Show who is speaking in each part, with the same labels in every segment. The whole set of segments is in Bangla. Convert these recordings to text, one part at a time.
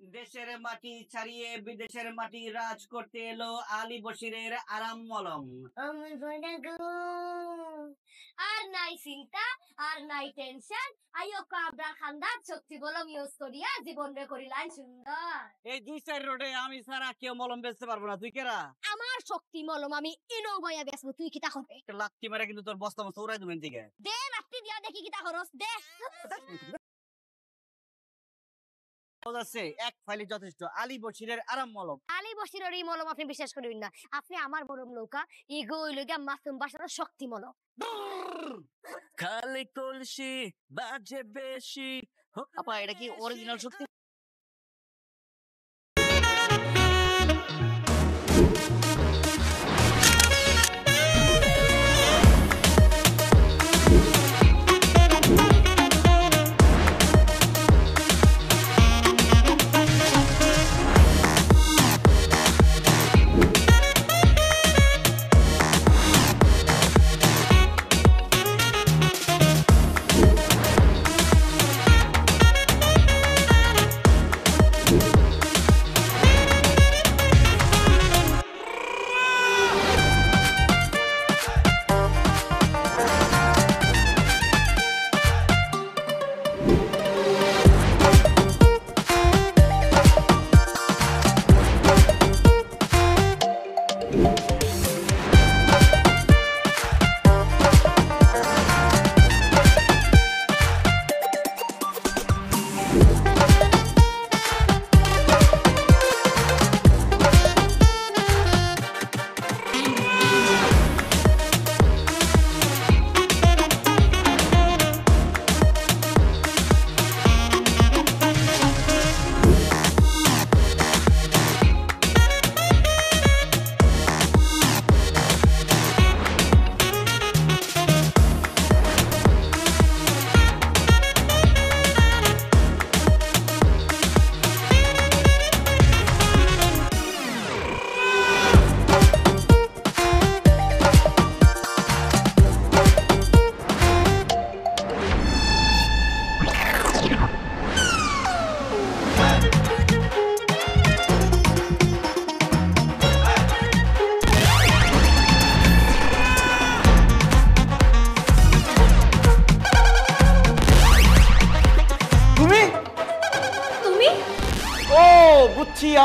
Speaker 1: দেশের মাটি ছাড়িয়ে বিদেশের মাটি রাজ করতে এলো আলী বশিরের আরাম মলম।
Speaker 2: আর নাই চিন্তা আর নাই টেনশন, আইও কাবরা খান্দার শক্তি মলম ইউজ করিয়া জীবন রে করিলাই সুন্দর।
Speaker 1: এই 2-4 রোডে আমি সারা কেউ মলম বেচতে পারবো না, তুই কেরা?
Speaker 2: আমার শক্তি মলম আমি ইনো বয়া বেচবো, তুই কিতা করবে?
Speaker 1: লাত্তি মারা কিন্তু তোর বস্তা মস্তা উড়াই দিবেন দিকে।
Speaker 2: দে লাত্তি দিয়া দেখি কিতা করস, দে।
Speaker 1: এক ফাইলে যথেষ্ট আলী বশিরের আরাম মলম।
Speaker 2: আলী বশিরের এই মলম আপনি বিশ্বাস করবেন না, আপনি আমার মলম নৌকা ইগো হইলো গিয়া মাসুম বাসার শক্তি মলম।
Speaker 1: খালি কলসি বাজে বেশি। আপা এটা কি অরিজিনাল শক্তি?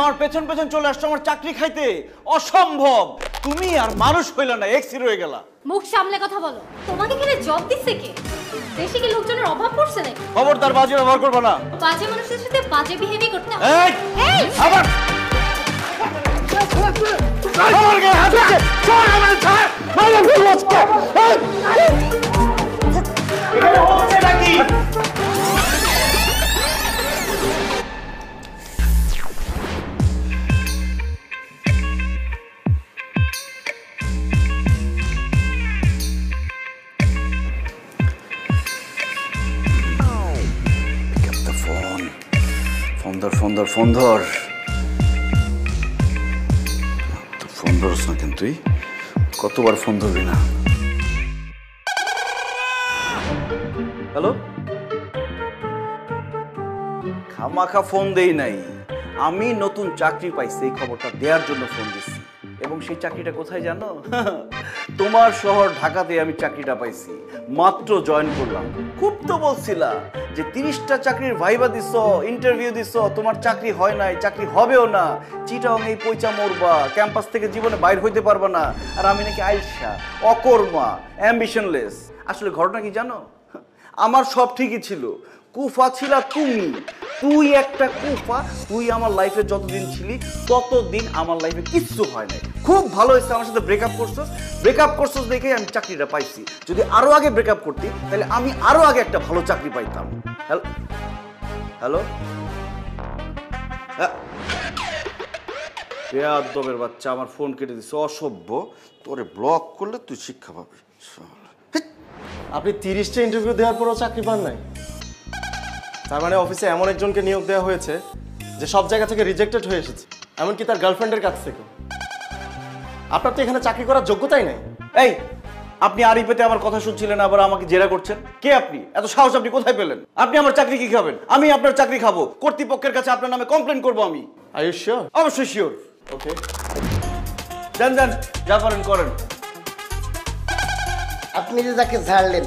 Speaker 3: আমার পেছন পেছন চলে আসছো আমার চাকরি খাইতে, অসম্ভব। তুমি আর মানুষ হইল না, এক্সি রয়ে গেলা।
Speaker 2: মুখ সামলে কথা বলো, তোমাকে এখানে জব দিচ্ছে কে? দেশে কি লোকজনের অভাব পড়ছে নাকি?
Speaker 3: খবরদার বাজে ব্যবহার করবে না।
Speaker 2: বাজে মানুষের সাথে বাজে বিহেভি করতে হবে।
Speaker 3: এই আবার আমার গায়ে হাত দিচ্ছে, চল আমার ছাড়, মাইরা ফেলবো আজকে। এখানে হচ্ছে নাকি? ফোন ধর না কেন, তুই কতবার ফোন ধরবি না? হ্যালো, খামাখা ফোন দেই নাই, আমি নতুন চাকরি পাইছি এই খবরটা দেওয়ার জন্য ফোন দিচ্ছি। এবং সেই চাকরিটা কোথায় জানো? তোমার শহর ঢাকাতে আমি চাকরিটা পাইছি, মাত্র জয়েন করলাম। খুব তো বলছিলা যে 30টা চাকরির ভাইবা দিছ, ইন্টারভিউ দিছ, তোমার চাকরি হয় নাই, চাকরি হবেও না, চিটাং এই পয়সা মরবা, ক্যাম্পাস থেকে জীবনে বাইর হইতে পারবা না। আর আমি নাকি আইসা, অকর্মা, অ্যাম্বিশনলেস। আসলে ঘটনা কি জানো? আমার সব ঠিকই ছিল, কুফা ছিলা তুমি। তুই একটা কুফা, তুই আমার লাইফে যতদিন ছিলি ততদিন আমার লাইফে কিচ্ছু হয় নাই। খুব ভালো হয়েছে আমার সাথে ব্রেকআপ করছস দেখেই আমি চাকরিটা পাইছি। যদি আরো আগে ব্রেকআপ করতি তাহলে আমি আরো আগে একটা ভালো চাকরি পাইতাম। হ্যালো, বেয়াদবের বাচ্চা, আমার ফোন কেটে দিচ্ছে, অসভ্য। তোরে ব্লক করলে তুই শিক্ষা পাবি।
Speaker 4: আপনি 30টা ইন্টারভিউ দেওয়ার পরও চাকরি পান নাই? তার মানে অফিসে এমন একজনকে নিয়োগ দেওয়া হয়েছে যে সব জায়গা থেকে রিজেক্টেড হয়ে এসেছে, এমনকি তার গার্লফ্রেন্ডের কাছ থেকে। আপনার তো এখানে চাকরি করার যোগ্যতাই নাই।
Speaker 3: এই আপনি আড়ি পেতে আমার কথা শুনছিলেন, আবার আমাকে জেরা করছেন। কে আপনি? এত সাহস আপনি কোথায় পেলেন? আপনি আমার চাকরি কি খাবেন? আমি আপনার চাকরি খাবো। কর্তৃপক্ষের কাছে আপনার নামে কমপ্লেন করবো আমি।
Speaker 4: Are you sure?
Speaker 3: অবশ্যই শিওর।
Speaker 4: ওকে,
Speaker 3: যান যান, যা করেন করেন।
Speaker 5: আপনি যে যাকে ছাড়লেন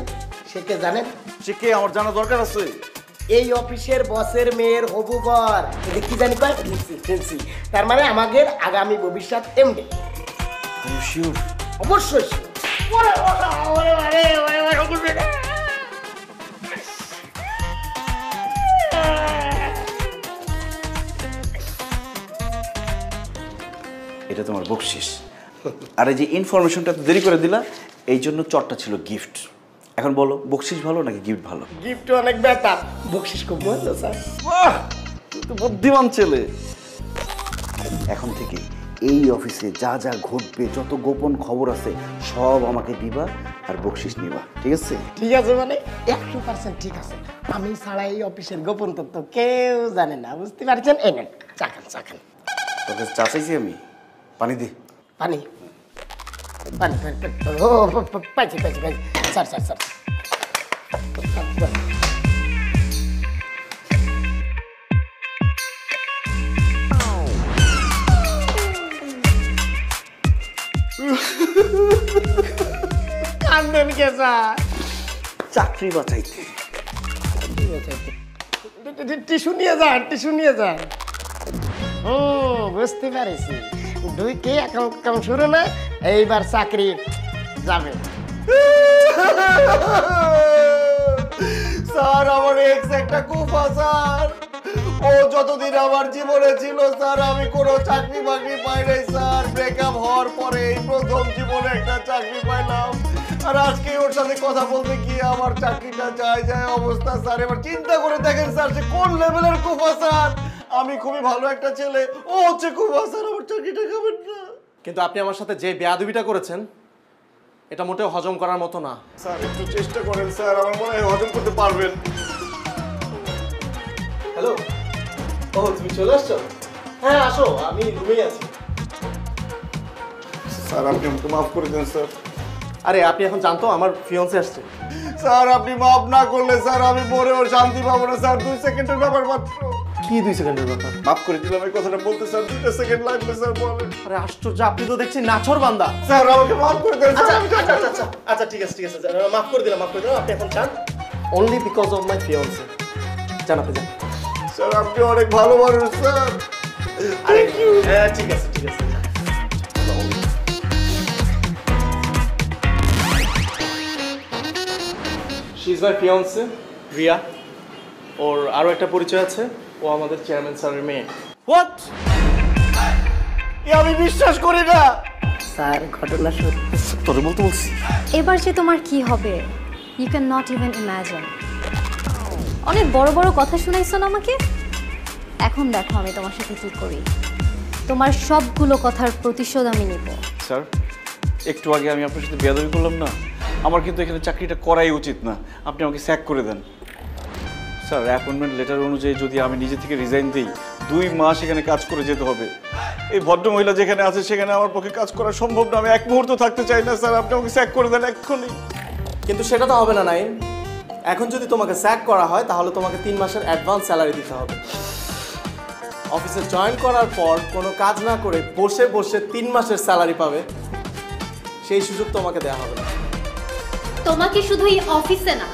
Speaker 5: সে কে জানেন?
Speaker 3: সে কে আমার জানা দরকার আছে?
Speaker 5: এই অফিসের বসের মেয়ের হবু বর। এটা কি জানি কয়? ফেন্সি। তার মানে আমাদের আগামী ভবিষ্যৎ এমডি।
Speaker 3: R you sure?
Speaker 5: অবশ্যই
Speaker 3: এটা তোমার বকশিস। আর এই যে ইনফরমেশনটা এত দেরি করে দিলা, এই জন্য চটটা ছিল গিফট। এখন বলো, বকশিস ভালো নাকি গিফট ভালো?
Speaker 5: গিফট অনেক বেটার, বকশিস খুব মজা স্যার।
Speaker 3: বাহ, তুই তো বুদ্ধিমান ছেলে। এখন থেকে এই অফিসে যা যা ঘটবে, যত গোপন খবর আছে সব আমাকে দিবা আর বকশিস নিবা, ঠিক আছে?
Speaker 5: ঠিক আছে, মানে 100% ঠিক আছে। আমি ছাড়া এই অফিসের গোপন তথ্য কেউ জানে না, বুঝতে পারছেন? এই নেন, চাখান চাখান।
Speaker 3: তোকে চা চাইছি আমি, পানি দে।
Speaker 5: পানি পানি ও পাইছি পাইছি পাইছি। স্যার স্যার স্যার কান্দেন কে স্যার?
Speaker 3: চাকরি বাঁচাইতে।
Speaker 5: টিস্যু নিয়ে যান, টিস্যু নিয়ে যান। বুঝতে পারছি, ঢুকে এখন শুরু না, এইবার চাকরি যাবে।
Speaker 3: স্যার আমার এক্স একটা কুফা স্যার। ও যতদিন আমার জীবনে ছিল স্যার, আমি কোনো চাকরি বাকরি পাই নাই স্যার। ব্রেকআপ হওয়ার পরে এই প্রথম জীবনে একটা চাকরি পাইলাম। আর আজকে ওর সাথে কথা বলতে গিয়ে আমার চাকরিটা যায় যায় অবস্থা স্যার। এবার চিন্তা করে দেখেন স্যার, সে কোন লেভেলের কুফা স্যার। আমি খুবই ভালো একটা ছেলে, ও হচ্ছে কুফা স্যার। আমার চাকরিটা খাবেন না?
Speaker 4: কিন্তু আপনি আমার সাথে যে বেয়াদবিটা করেছেন এটা মোটেও হজম করার মতো না।
Speaker 3: স্যার একটু চেষ্টা করেন স্যার, আমার মনে হয় হজম করতে পারবেন।
Speaker 4: হ্যালো, ও তুমি চলে আসছো? হ্যাঁ আসো, আমি রুমেই আছি।
Speaker 3: স্যার আপনি আমাকে মাফ করে দেন স্যার।
Speaker 4: আরে আপনি এখন জানতো আমার ফিয়ন্সে আসছে।
Speaker 3: স্যার আপনি মাফ না করলে স্যার আমি মরেও শান্তি পাবো না স্যার। 2 সেকেন্ডের ব্যাপার মাত্র।
Speaker 4: কি 2 সেকেন্ডের ব্যাপার?
Speaker 3: মাফ করে দিলাম, এই কথাটা বলতে স্যার 2 সেকেন্ড লাগবে স্যার। বলেন।
Speaker 4: আরে আশ্চর্য, আপনি তো দেখছি নাছর বান্দা।
Speaker 3: স্যার আমাকে মাফ করে দেন
Speaker 4: আচ্ছা
Speaker 3: স্যার।
Speaker 4: আচ্ছা আচ্ছা আচ্ছা আচ্ছা, ঠিক আছে ঠিক আছে, মাফ করে দিলাম মাফ করে দিলাম। আপনি এখন চান অনলি বিকজ অফ মাই ফিয়ন্সে। জান আপনি যান।
Speaker 3: স্যার আপনি অনেক ভালো মানুষ স্যার।
Speaker 4: আরে হ্যাঁ ঠিক আছে ঠিক আছে। She is my fiancee Riya. ওর আরো একটা পরিচয় আছে, ও আমাদের চেয়ারম্যান স্যারের মেয়ে।
Speaker 3: হোয়াট? আমি বিশ্বাস করি না
Speaker 5: স্যার, ঘটনা সত্যি।
Speaker 3: তোরে বলতে বলছি।
Speaker 6: এবার যে তোমার কি হবে you can not even imagine. অনেক বড় বড় কথা শুনাইছো না আমাকে, এখন দেখো আমি তোমার সাথে কি করি। তোমার সবগুলো কথার প্রতিশোধ আমি নিব।
Speaker 3: স্যার একটু আগে আমি আপনার সাথে বেয়াদবি করলাম না, আমার কিন্তু এখানে চাকরিটা করাই উচিত না। আপনি আমাকে স্যাক করে দেন স্যার। অ্যাপয়েন্টমেন্ট লেটার অনুযায়ী যদি আমি নিজে থেকে রিজাইন দিই, 2 মাস এখানে কাজ করে যেতে হবে। এই ভদ্রমহিলা যেখানে আছে সেখানে আমার পক্ষে কাজ করা সম্ভব না। আমি এক মুহূর্ত থাকতে চাই না স্যার। আপনি আমাকে স্যাক করে দেন এক্ষুনি।
Speaker 4: কিন্তু সেটা তো হবে না নাইম। এখন যদি তোমাকে স্যাক করা হয় তাহলে তোমাকে 3 মাসের অ্যাডভান্স স্যালারি দিতে হবে। অফিসে জয়েন করার পর কোনো কাজ না করে বসে বসে 3 মাসের স্যালারি পাবে, সেই সুযোগ তোমাকে দেওয়া হবে না।
Speaker 6: তোমাকে শুধু এই অফিসে না,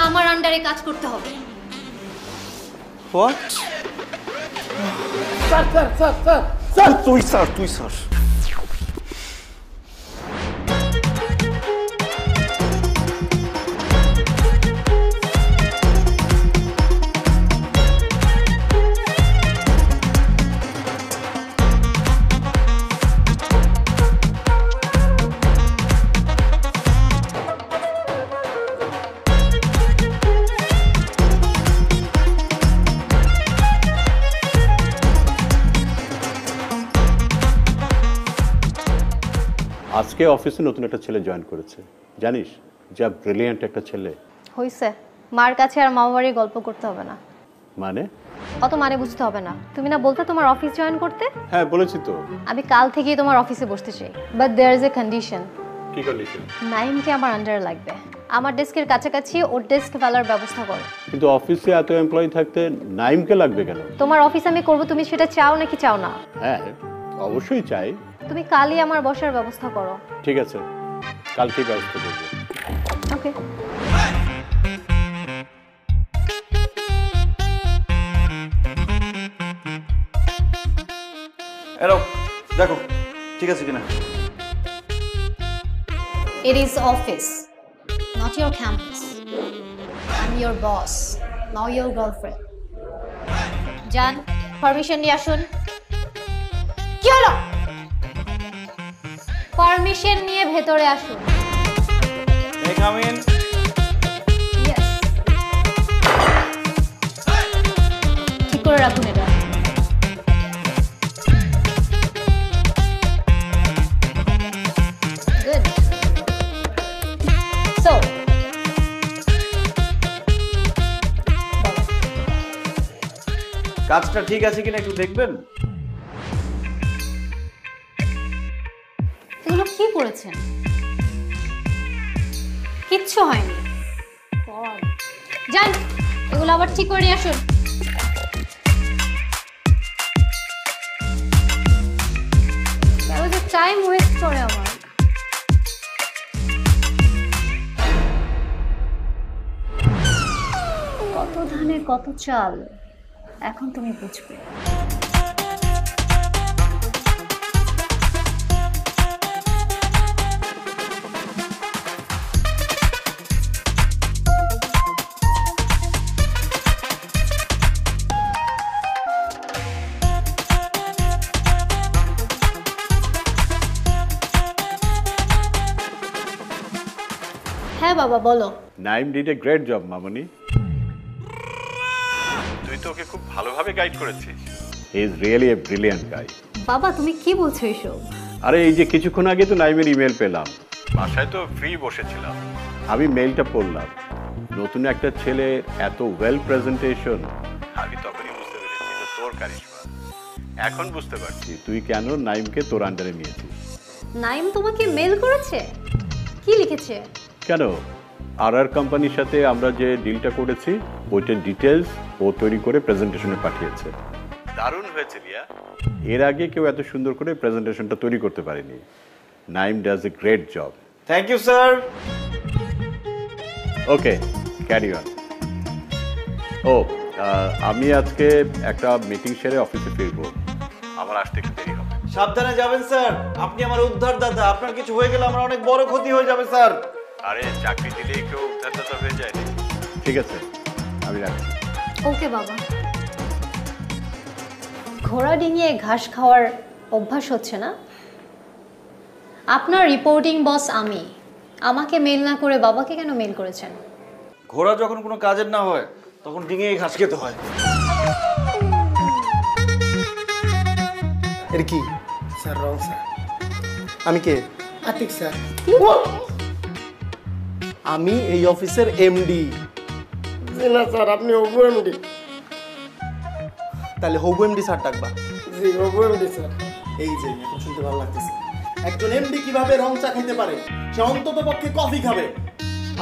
Speaker 6: আমার আন্ডারে কাজ করতে হবে।
Speaker 3: What?
Speaker 5: Sir sir sir sir
Speaker 3: sir তুই স্যার, তুই স্যার।
Speaker 7: আজকে অফিসে নতুন একটা ছেলে জয়েন করেছে, জানিস? যা ব্রিলিয়ান্ট একটা ছেলে।
Speaker 6: হইছে, মার কাছে আর মামা বাড়ির গল্প করতে হবে না।
Speaker 7: মানে?
Speaker 6: অত মানে বুঝতে হবে না। তুমি না বলতে তোমার অফিস জয়েন করতে?
Speaker 7: হ্যাঁ বলেছি তো।
Speaker 6: আমি কাল থেকেই তোমার অফিসে বসতে চাই, but there is a condition.
Speaker 7: কি কন্ডিশন?
Speaker 6: নাইমকে আমার আন্ডারে লাগবে। আমার ডেস্কের কাছাকাছি ওর ডেস্ক ফেলার ব্যবস্থা করো।
Speaker 7: কিন্তু অফিসে এত এমপ্লয়ি থাকতে নাইমকে লাগবে কেন?
Speaker 6: তোমার অফিস আমি করব, তুমি সেটা চাও নাকি চাও না?
Speaker 7: হ্যাঁ অবশ্যই চাই।
Speaker 6: তুমি কালই আমার বসার ব্যবস্থা করো।
Speaker 7: ঠিক আছে, কালকে ব্যবস্থা করবো।
Speaker 6: ওকে।
Speaker 3: এরো দেখো ঠিক আছে কিনা।
Speaker 6: It is office, not your campus. I'm your boss, not your girlfriend. জান, পারমিশন নিয়ে আসুন। কি হলো? পারমিশন নিয়ে ভেতরে আসুন।
Speaker 3: May I come in?
Speaker 6: Yes. ঠিক করে রাখুন এটা। Good. So,
Speaker 3: কাজটা ঠিক আছে কিনা একটু দেখবেন।
Speaker 6: এগুলো কি করেছেন? কিচ্ছু হয়নি। যান, এগুলো আবার ঠিক করে নিয়ে আসুন। টাইম ওয়েস্ট করে আমার। কত ধানে কত চাল, এখন তুমি বুঝবে। হ্যাঁ বাবা বলো।
Speaker 7: Naim did a great job মামনি। তুই তো ওকে খুব ভালোভাবে গাইড করেছিস। He is really a brilliant guy.
Speaker 6: বাবা তুমি কি বলছো এসব?
Speaker 7: আরে এই যে কিছুক্ষণ আগে তো নাইমের ইমেল পেলাম, বাসায় তো ফ্রি বসেছিলাম, আমি মেইলটা পড়লাম। নতুন একটা ছেলে, এত ওয়েল প্রেজেন্টেশন, আমি তখনই বুঝতে পেরেছি এটা তোর কারিশমা। এখন বুঝতে পারছি তুই কেন নাইমকে তোর আন্ডারে নিয়েছিস।
Speaker 6: নাইম তোমাকে মেল করেছে? কি লিখেছে?
Speaker 7: কেন, আর কোম্পানির সাথে আমরা যে ডিলটা করেছি ওইটার ডিটেলস ও তৈরি করে প্রেজেন্টেশনে পাঠিয়েছে। দারুণ হয়েছে রিয়া, এর আগে কেউ এত সুন্দর করে প্রেজেন্টেশনটা তৈরি করতে পারেনি। Naim does a great job.
Speaker 3: Thank you sir.
Speaker 7: Okay, carry on. ও আমি আজকে একটা মিটিং সেরে অফিসে ফিরবো, আমার আসতে একটু দেরি হবে।
Speaker 3: সাবধানে যাবেন স্যার, আপনি আমার উদ্ধার দাদা, আপনার কিছু হয়ে গেলে আমার অনেক বড় ক্ষতি হয়ে যাবে স্যার।
Speaker 7: আরে চাকরি দিলেই কেউ উদ্ধারদাতা হয়ে যায় না। ঠিক আছে, আমি রাখছি।
Speaker 6: ওকে বাবা। ঘোড়া ডিঙিয়ে ঘাস খাওয়ার অভ্যাস হচ্ছে না? আপনার রিপোর্টিং বস আমি, আমাকে মেল না করে বাবাকে কেন মেল করেছেন?
Speaker 3: ঘোড়া যখন কোনো কাজের না হয় তখন ডিঙে ঘাস খেতে হয়।
Speaker 4: এর কি?
Speaker 5: Sir wrong sir.
Speaker 4: আমি কে?
Speaker 5: আতিক স্যার।
Speaker 4: আমি এই অফিসের এমডি।
Speaker 5: জি না স্যার, আপনি ওগো এমডি।
Speaker 4: তাহলে হবু এমডি স্যার ডাকবা।
Speaker 5: জি ওগো এমডি স্যার।
Speaker 4: এই যে এখন শুনতে ভালো লাগতেছে, একজন এমডি কিভাবে রং চা খেতে পারে, সে অন্তত পক্ষে কফি খাবে।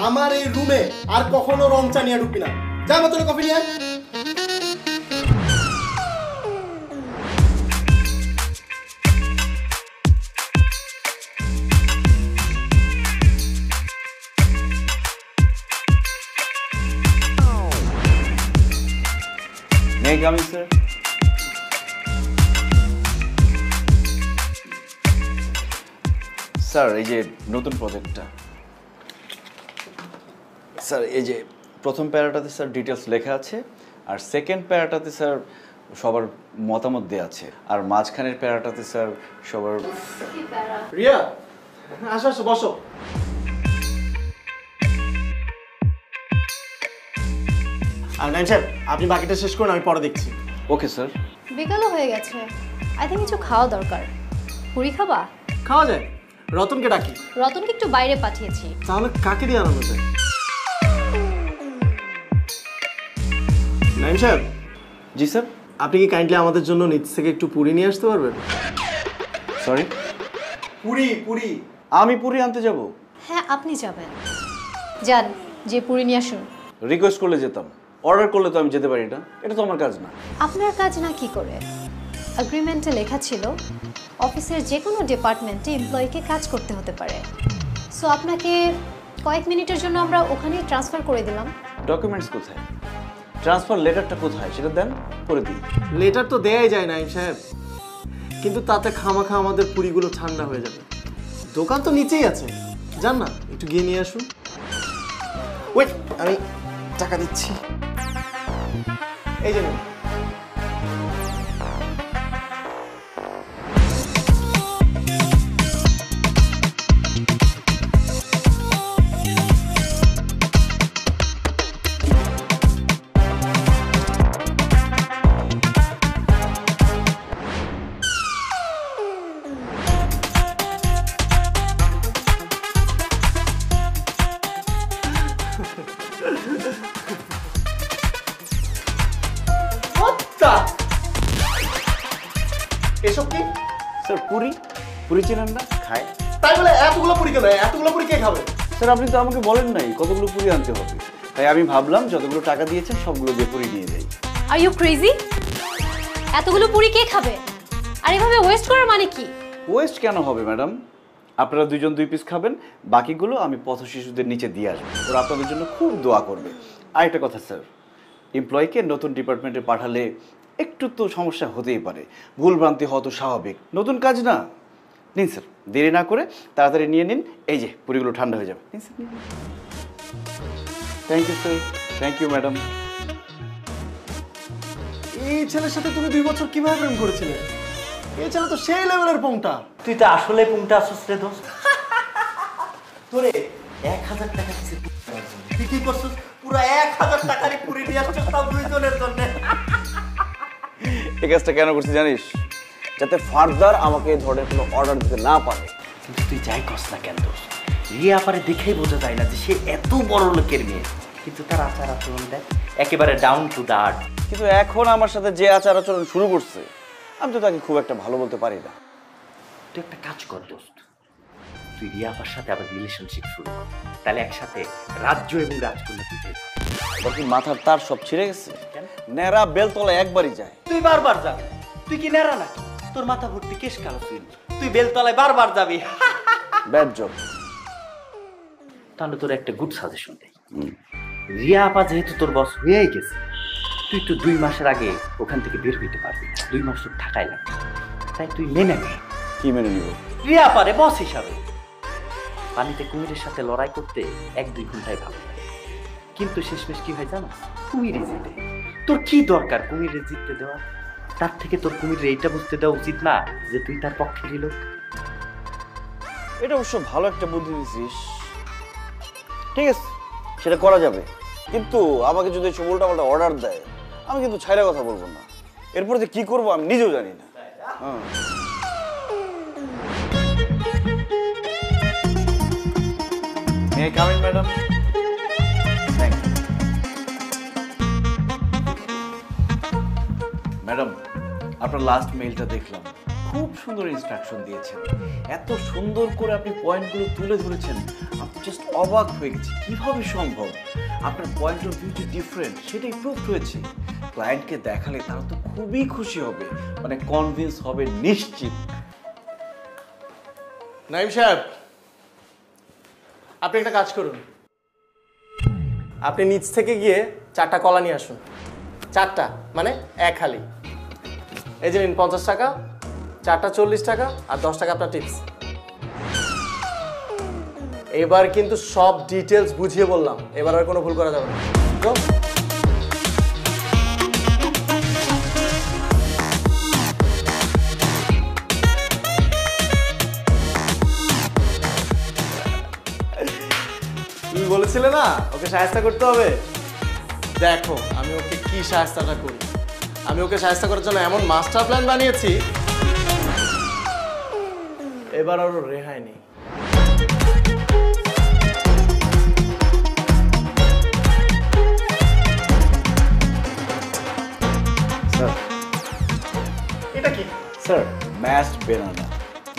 Speaker 4: আমার এই রুমে আর কখনো রং চা নিয়ে ঢুকবি না। যা মতো কফি নিয়ে আয়।
Speaker 3: May I come in, sir? Sir এই যে নতুন প্রজেক্টটা, স্যার এই যে প্রথম প্যারাটাতে স্যার ডিটেলস লেখা আছে, আর সেকেন্ড প্যারাটাতে স্যার সবার মতামত দেওয়া আছে, আর মাঝখানের প্যারাটাতে স্যার সবার।
Speaker 4: রিয়া আসো আসো বসো। আর নাইম স্যার আপনি বাকিটা শেষ করুন, আমি পরে দেখছি।
Speaker 3: Okay sir.
Speaker 6: বিকালও হয়ে গেছে, আই থিঙ্ক কিছু খাওয়া দরকার। পুরি খাবা?
Speaker 4: খাওয়া যায়। রতনকে ডাকি।
Speaker 6: রতনকে একটু বাইরে পাঠিয়েছি।
Speaker 4: তাহলে কাকে দিয়ে আনানো যায়? নাইম স্যার।
Speaker 3: জি স্যার।
Speaker 4: আপনি কি কাইন্ডলি আমাদের জন্য নিচ থেকে একটু পুরি নিয়ে আসতে পারবেন?
Speaker 3: সরি?
Speaker 4: পুরি পুরি
Speaker 3: আমি পুরি আনতে যাব?
Speaker 6: হ্যাঁ আপনি যাবেন, যান যে পুরি নিয়ে আসুন।
Speaker 3: রিকোয়েস্ট করলে যেতাম, অর্ডার করলে তো আমি যেতে পারি না, এটা তো আমার কাজ না।
Speaker 6: আপনার কাজ না কি করে? এগ্রিমেন্টে লেখা ছিল অফিসের যে কোনো ডিপার্টমেন্টে এমপ্লয়িকে কাজ করতে হতে পারে। সো আপনাকে কয়েক মিনিটের জন্য আমরা ওখানেই ট্রান্সফার করে দিলাম।
Speaker 3: ডকুমেন্টস কোথায়? ট্রান্সফার লেটারটা কোথায় সেটা দেন, করে দিই।
Speaker 4: লেটার তো দেয়াই যায় নাইম সাহেব, কিন্তু তাতে খামাখা আমাদের পুরিগুলো ঠান্ডা হয়ে যাবে। দোকান তো নিচেই আছে, যান না একটু গিয়ে নিয়ে আসুন। ওয়েট, আমি টাকা দিচ্ছি। এই যে নিন। এসব কি
Speaker 3: স্যার? পুরি, পুরি চেনেন না? খায়।
Speaker 4: তাই বলে এতগুলো পুরি কেন? এতগুলো পুরি কে খাবে?
Speaker 3: স্যার আপনি তো আমাকে বলেন নাই কতগুলো পুরি আনতে হবে, তাই আমি ভাবলাম যতগুলো টাকা দিয়েছেন সবগুলো দিয়ে পুরি নিয়ে যাই।
Speaker 6: Are you crazy? এতগুলো পুরি কে খাবে? আর এভাবে ওয়েস্ট করার মানে কি?
Speaker 3: ওয়েস্ট কেন হবে ম্যাডাম? আপনারা দুইজন 2 পিস খাবেন, বাকিগুলো আমি পথ শিশুদের নিচে দিয়ে আসবো, ওরা আপনাদের জন্য খুব দোয়া করবে। আর একটা কথা স্যার, এমপ্লয়িকে নতুন ডিপার্টমেন্টে পাঠালে একটু তো সমস্যা হতেই পারে, ভুলভ্রান্তি হওয়া তো স্বাভাবিক, নতুন কাজ না। নিন স্যার, দেরি না করে তাড়াতাড়ি নিয়ে নিন, এই যে পুরিগুলো ঠান্ডা হয়ে যাবে। নিন স্যার, নিন। Thank you sir. Thank you madam.
Speaker 4: এই ছেলের সাথে তুমি 2 বছর কিভাবে প্রেম করেছিলে? এই ছেলে তো সেই লেভেলের পংটা।
Speaker 8: তুই তো আসলে পুংটা আসছিস রে দোস্ত। তোরে 1000 টাকা দিছে তুই কি করছিস? পুরো 1000 টাকারই পুরি নিয়ে আসছিস তাও দুইজনের জন্য।
Speaker 3: এই কাজটা কেন করছি জানিস? যাতে ফার্দার আমাকে এই ধরনের কোনো অর্ডার দিতে না পারে।
Speaker 8: কিন্তু তুই যাই করস না কেন দোস্ত, রিয়া পারে দেখেই বোঝা যায় না যে সে এত বড় লোকের মেয়ে, কিন্তু তার আচার আচরণ দেখ একেবারে ডাউন টু দা আর্থ।
Speaker 3: কিন্তু এখন আমার সাথে যে আচার আচরণ শুরু করছে, আমি তো তাকে খুব একটা ভালো বলতে পারি না।
Speaker 8: তুই একটা কাজ কর দোস্ত, তুই রিয়া আপার সাথে আবার রিলেশনশিপ শুরু কর, তাহলে একসাথে রাজ্য এবং রাজকন্যা দুইটাই পাবি।
Speaker 3: তোর কি মাথার তার সব ছিঁড়ে গেছে? নেড়া বেলতলা একবারই যায়।
Speaker 8: তুই বারবার যাবি? তুই কি নেড়া নাকি? তোর মাথা ভর্তি কেশ কালো চুল, তুই বেলতলায় বারবার যাবি।
Speaker 3: Bad job.
Speaker 8: তাহলে তোর একটা গুড সাজেশন দেই। রিয়া আপা যেহেতু তোর বস হয়েই গেছে, তুই তো 2 মাসের আগে ওখান থেকে বের হইতে পারবি না, 2 মাস তোর থাকাই লাগবে। তাই তুই মেনে নে।
Speaker 3: কি মেনে নিব?
Speaker 8: রিয়া পারে বস হিসাবে পানিতে কুমিরের সাথে লড়াই করতে 1-2 ঘন্টায় ভালো লাগে, কিন্তু শেষমেশ কি হয় জানো? কুমিরে জিতে। তোর কি দরকার কুমিরে জিততে দেওয়া? তার থেকে তোর কুমিরে এইটা বুঝতে দেওয়া উচিত না যে তুই তার পক্ষেরই লোক।
Speaker 3: এটা অবশ্য ভালো একটা বুদ্ধি দিছিস। ঠিক আছে, সেটা করা যাবে, কিন্তু আমাকে যদি এসব উল্টাপাল্টা অর্ডার দেয়, আমি কিন্তু ছাইরা কথা বলবো না। এরপরে যে কি করবো আমি নিজেও জানি না। May I come in, madam? Thank you. Madam, আপনার লাস্ট মেইলটা দেখলাম, খুব সুন্দর ইনস্ট্রাকশন দিয়েছেন, এত সুন্দর করে আপনি পয়েন্টগুলো তুলে ধরেছেন, আমি জাস্ট অবাক হয়ে গেছি কিভাবে সম্ভব। আপনার পয়েন্ট অফ ভিউ যে ডিফারেন্ট সেটাই প্রুভ হয়েছে। ক্লায়েন্টকে দেখালে তারা তো খুবই খুশি হবে, মানে কনভিন্স হবে নিশ্চিত।
Speaker 4: নাইম সাহেব, আপনি একটা কাজ করুন, আপনি নিচ থেকে গিয়ে 4টা কলা নিয়ে আসুন। 4টা মানে 1 হালি। এই যে নিন 50 টাকা, 4টা 40 টাকা, আর 10 টাকা আপনার টিপস। এবার কিন্তু সব ডিটেলস বুঝিয়ে বললাম, এবার আর কোনো ভুল করা যাবে না। তো তুমি বলেছিলে না ওকে সাহায্য করতে হবে, দেখো আমি ওকে কি সাহায্যটা করি। আমি ওকে সাহায্য করার জন্য এমন মাস্টার প্ল্যান বানিয়েছি, এবার আর রেহাই নেই।
Speaker 3: স্যার,
Speaker 4: এটা কি?
Speaker 3: স্যার ম্যাশড বেনানা,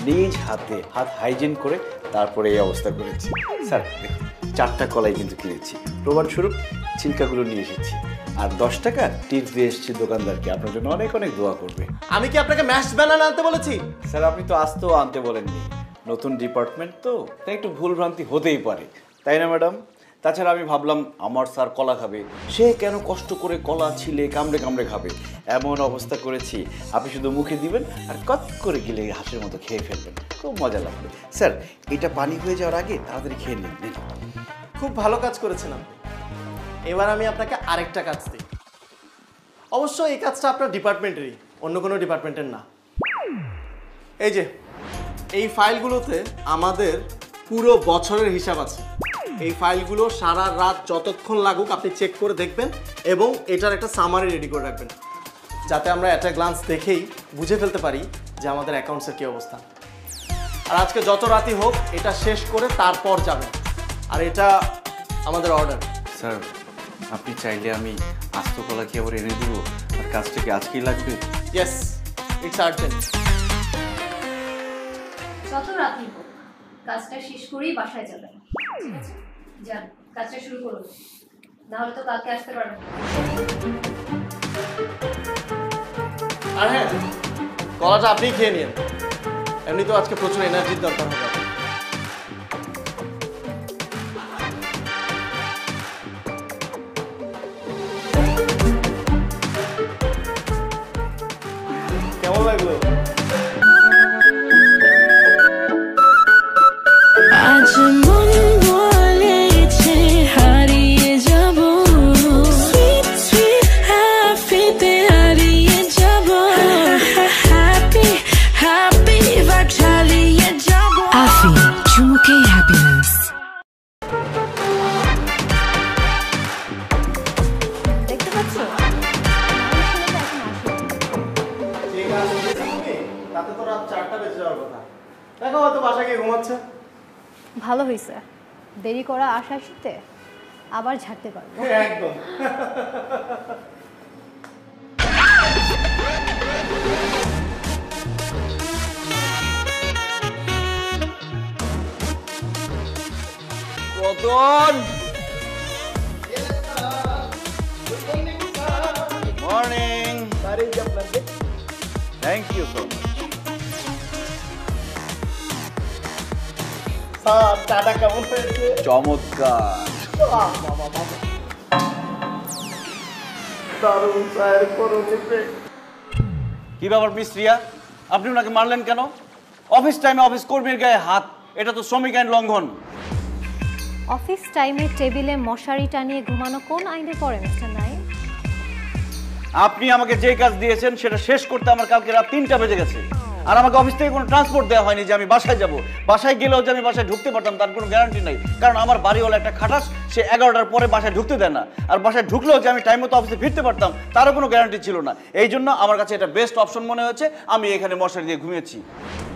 Speaker 3: নিজ হাতে হাত হাইজিন করে তারপরে এই অবস্থা করেছি। স্যার দেখুন, 4টা কলাই কিন্তু কিনেছি, প্রমাণস্বরূপ ছিলকাগুলো নিয়ে এসেছি, আর 10 টাকা টিপস দিয়ে এসেছি দোকানদারকে। আপনার জন্য অনেক অনেক দোয়া করবে।
Speaker 4: আমি কি আপনাকে ম্যাশ বানানা আনতে বলেছি?
Speaker 3: স্যার আপনি তো আসতেও আনতে বলেননি, নতুন ডিপার্টমেন্ট তো, তাই একটু ভুল ভ্রান্তি হতেই পারে, তাই না ম্যাডাম? তাছাড়া আমি ভাবলাম আমার স্যার কলা খাবে, সে কেন কষ্ট করে কলা ছিলে কামড়ে কামড়ে খাবে, এমন অবস্থা করেছি আপনি শুধু মুখে দিবেন আর কত করে গিলে হাঁসের মতো খেয়ে ফেলবেন, খুব মজা লাগবে। স্যার এটা পানি হয়ে যাওয়ার আগে তাড়াতাড়ি খেয়ে নিন।
Speaker 4: খুব ভালো কাজ করেছেন আপনি। এবার আমি আপনাকে আরেকটা কাজ দিই। অবশ্য এই কাজটা আপনার ডিপার্টমেন্টেরই, অন্য কোনো ডিপার্টমেন্টের না। এই যে এই ফাইলগুলোতে আমাদের পুরো বছরের হিসাব আছে। এই ফাইলগুলো সারা রাত যতক্ষণ লাগুক আপনি চেক করে দেখবেন এবং এটার একটা সামারি রেডি করে রাখবেন, যাতে আমরা একটা গ্লান্স দেখেই বুঝে ফেলতে পারি যে আমাদের অ্যাকাউন্টসের কী অবস্থা। আর আজকে যত রাতই হোক এটা শেষ করে তারপর যাবেন, আর এটা আমাদের অর্ডার।
Speaker 3: স্যার আপনি চাইলে আমি আস্ত কলা কি আবার এনে দিব, আর কাজটা কি আজকেই লাগবে?
Speaker 4: Yes, it's urgent.
Speaker 6: যত রাতই হোক কাজটা শেষ করেই বাসায় যাবেন, ঠিক আছে? যান, কাজটা শুরু করুন, নাহলে তো কালকে আসতে পারবেন না।
Speaker 4: আর হ্যাঁ, কলাটা আপনিই খেয়ে নিন, এমনি তো আজকে প্রচুর এনার্জির দরকার হবে। কেমন লাগলো?
Speaker 9: আজ মন বলেছে হারিয়ে যাব, সুইট সুইট হ্যাপিতে হারিয়ে যাব, হ্যাপি হ্যাপি ভাইব চালিয়ে যাব। আফি চুমুকে হ্যাপিনেস।
Speaker 6: দেখতে পাচ্ছ?
Speaker 4: তাতে তো রাত 4টা বেজে যাওয়ার কথা। দেখো হয়তো বাসা গিয়ে ঘুমাচ্ছে।
Speaker 6: ভালো হয়েছে, দেরি করা আশা শীতে আবার ঝাড়তে পারবো।
Speaker 4: একদম।
Speaker 3: Ratan, morning. Thank you so much.
Speaker 4: Sir চাটা কেমন হয়েছে?
Speaker 3: চমৎকার।
Speaker 4: দারুণ চায়ের পরোটিতে।
Speaker 3: কি ব্যাপার মিস্ত্রিয়া, আপনি ওনাকে মারলেন কেন? অফিস টাইমে অফিস কর্মীর গায়ে হাত, এটা তো শ্রমিক আইন লঙ্ঘন।
Speaker 6: অফিস টাইমে টেবিলে মশারি টানিয়ে ঘুমানো কোন আইনে পড়ে মিস্টার নাইম?
Speaker 3: আপনি আমাকে যে কাজ দিয়েছেন সেটা শেষ করতে আমার কালকে রাত 3টা বেজে গেছে, আর আমাকে অফিস থেকে কোনো ট্রান্সপোর্ট দেওয়া হয়নি যে আমি বাসায় যাব। বাসায় গেলেও যে আমি বাসায় ঢুকতে পারতাম তার কোনো গ্যারান্টি নাই, কারণ আমার বাড়িওয়ালা একটা খাটাস, সে 11টার পরে বাসায় ঢুকতে দেয় না। আর বাসায় ঢুকলেও যে আমি টাইম মতো অফিসে ফিরতে পারতাম তারও কোনো গ্যারান্টি ছিল না। এই জন্য আমার কাছে এটা বেস্ট অপশন মনে হয়েছে, আমি এখানে মশারি দিয়ে ঘুমিয়েছি।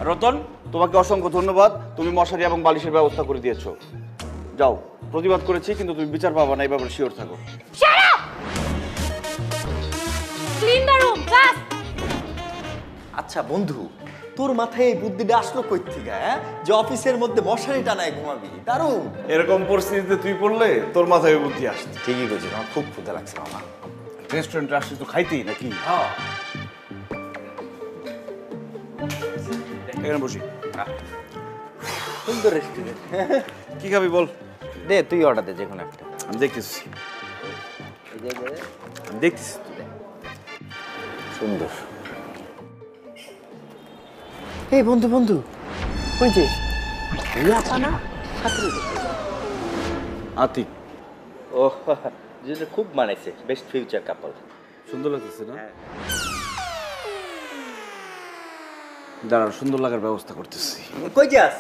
Speaker 3: রতন, তোমাকে অসংখ্য ধন্যবাদ, তুমি মশারি এবং বালিশের ব্যবস্থা করে দিয়েছো। যাও, প্রতিবাদ করেছি কিন্তু তুমি বিচার পাবা না, এই ব্যাপারে শিওর থাকো।
Speaker 8: আচ্ছা বন্ধু, তোর মাথায় এই বুদ্ধিটা আসলো কই থেকে, হ্যাঁ? যে অফিসের মধ্যে মশারি টানায় ঘুমাবি, দারুণ।
Speaker 3: এরকম পরিস্থিতিতে তুই পড়লে তোর মাথায় বুদ্ধি আসছে।
Speaker 8: ঠিকই বলছিস, আমার খুব ক্ষুধা লাগছে আমার।
Speaker 3: রেস্টুরেন্টে আসলে তো খাইতেই নাকি?
Speaker 8: হ্যাঁ,
Speaker 3: এখানে বসি।
Speaker 8: সুন্দর রেস্টুরেন্ট।
Speaker 3: কি খাবি বল?
Speaker 8: দে তুই অর্ডার দে যে কোনো একটা।
Speaker 3: আমি দেখতেছি, আমি দেখতেছি।
Speaker 8: সুন্দর।
Speaker 5: এই বন্ধু বন্ধু, ওই যে
Speaker 3: আতিক।
Speaker 8: ও যেটা খুব মানাইছে, বেস্ট ফিউচার কাপল।
Speaker 3: সুন্দর লাগতেছে না? দাঁড়াও, সুন্দর লাগার ব্যবস্থা করতেছি।
Speaker 8: কই যাস?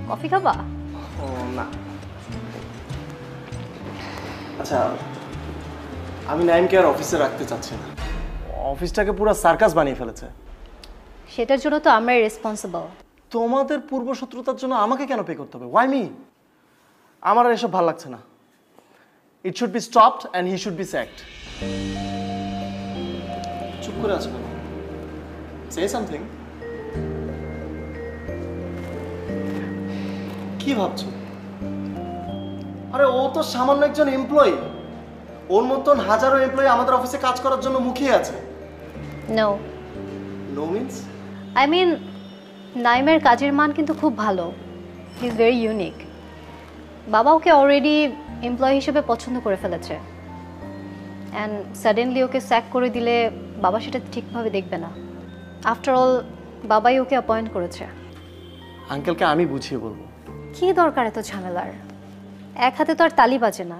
Speaker 6: কফি খাবা?
Speaker 4: ও না, আচ্ছা আমি নাইমকে আর অফিসে রাখতে চাচ্ছি না। অফিসটাকে পুরো সার্কাস বানিয়ে ফেলেছে।
Speaker 6: সেটার জন্য তো আমরাই রেসপন্সিবল।
Speaker 4: তোমাদের পূর্বশত্রুতার জন্য আমাকে কেন পে করতে হবে? Why me? আমার আর এসব ভালো লাগছে না। It should be stopped and he should be sacked. চুপ করে আছো কেন? Say something. কি ভাবছো? আরে ও তো সামান্য একজন এমপ্লয়ি। ওর মতন হাজারো এমপ্লয়ি আমাদের অফিসে কাজ করার জন্য মুখিয়ে আছে।
Speaker 6: No.
Speaker 4: No means?
Speaker 6: I mean নাইমের কাজের মান কিন্তু খুব ভালো। He is very unique. বাবা ওকে অলরেডি এমপ্লয়ি হিসেবে পছন্দ করে ফেলেছে, অ্যান্ড সাডেনলি ওকে স্যাক করে দিলে বাবা সেটা ঠিকভাবে দেখবে না। আফটার অল বাবাই ওকে অ্যাপয়েন্ট করেছে।
Speaker 4: আঙ্কেলকে আমি বুঝিয়ে বলবো।
Speaker 6: কী দরকার এত ঝামেলার? এক হাতে তো আর তালি বাজে না।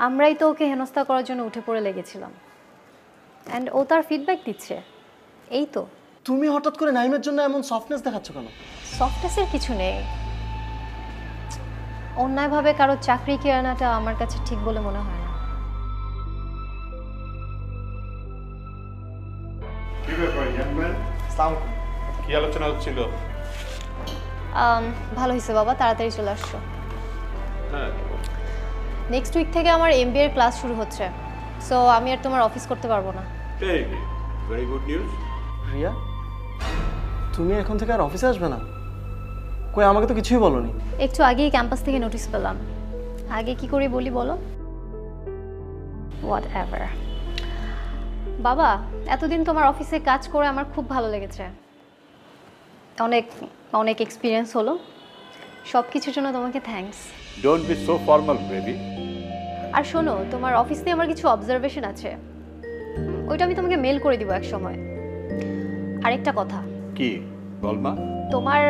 Speaker 6: আমরাই তো ওকে হেনস্থা করার জন্য উঠে পড়ে লেগেছিলাম, অ্যান্ড ও তার ফিডব্যাক দিচ্ছে। এই তো।
Speaker 4: তুমি হঠাৎ করে নাইমের জন্য এমন সফটনেস দেখাচ্ছ কেন?
Speaker 6: সফটনেসের কিছু নেই। অন্যায়ভাবে কারো চাকরি কেড়ে নেওয়াটা আমার কাছে ঠিক বলে মনে হয় না।
Speaker 7: কি আলোচনা হচ্ছিল?
Speaker 6: ভালো হয়েছে বাবা, তাড়াতাড়ি চলে আসছো।
Speaker 7: হ্যাঁ,
Speaker 6: নেক্সট উইক থেকে আমার এমবিএ এর ক্লাস শুরু হচ্ছে, সো আমি আর তোমার অফিস করতে পারবো না।
Speaker 7: Very good news.
Speaker 4: রিয়া, তুমি এখন থেকে আর অফিসে আসবে না? কই, আমাকে তো কিছুই বলোনি।
Speaker 6: একটু আগেই ক্যাম্পাস থেকে নোটিশ পেলাম। আগে কি করে বলি বলো? What ever. বাবা, এতদিন তোমার অফিসে কাজ করে আমার খুব ভালো লেগেছে। অনেক অনেক এক্সপিরিয়েন্স হলো। সব কিছুর জন্য তোমাকে thanks.
Speaker 7: Don't be so formal baby.
Speaker 6: আর শোনো, তোমার অফিস নিয়ে আমার কিছু অবজারভেশন আছে, ওইটা আমি তোমাকে মেল করে দিব এক সময়। আরেকটা কথা।
Speaker 7: কি বলমা?
Speaker 6: তোমার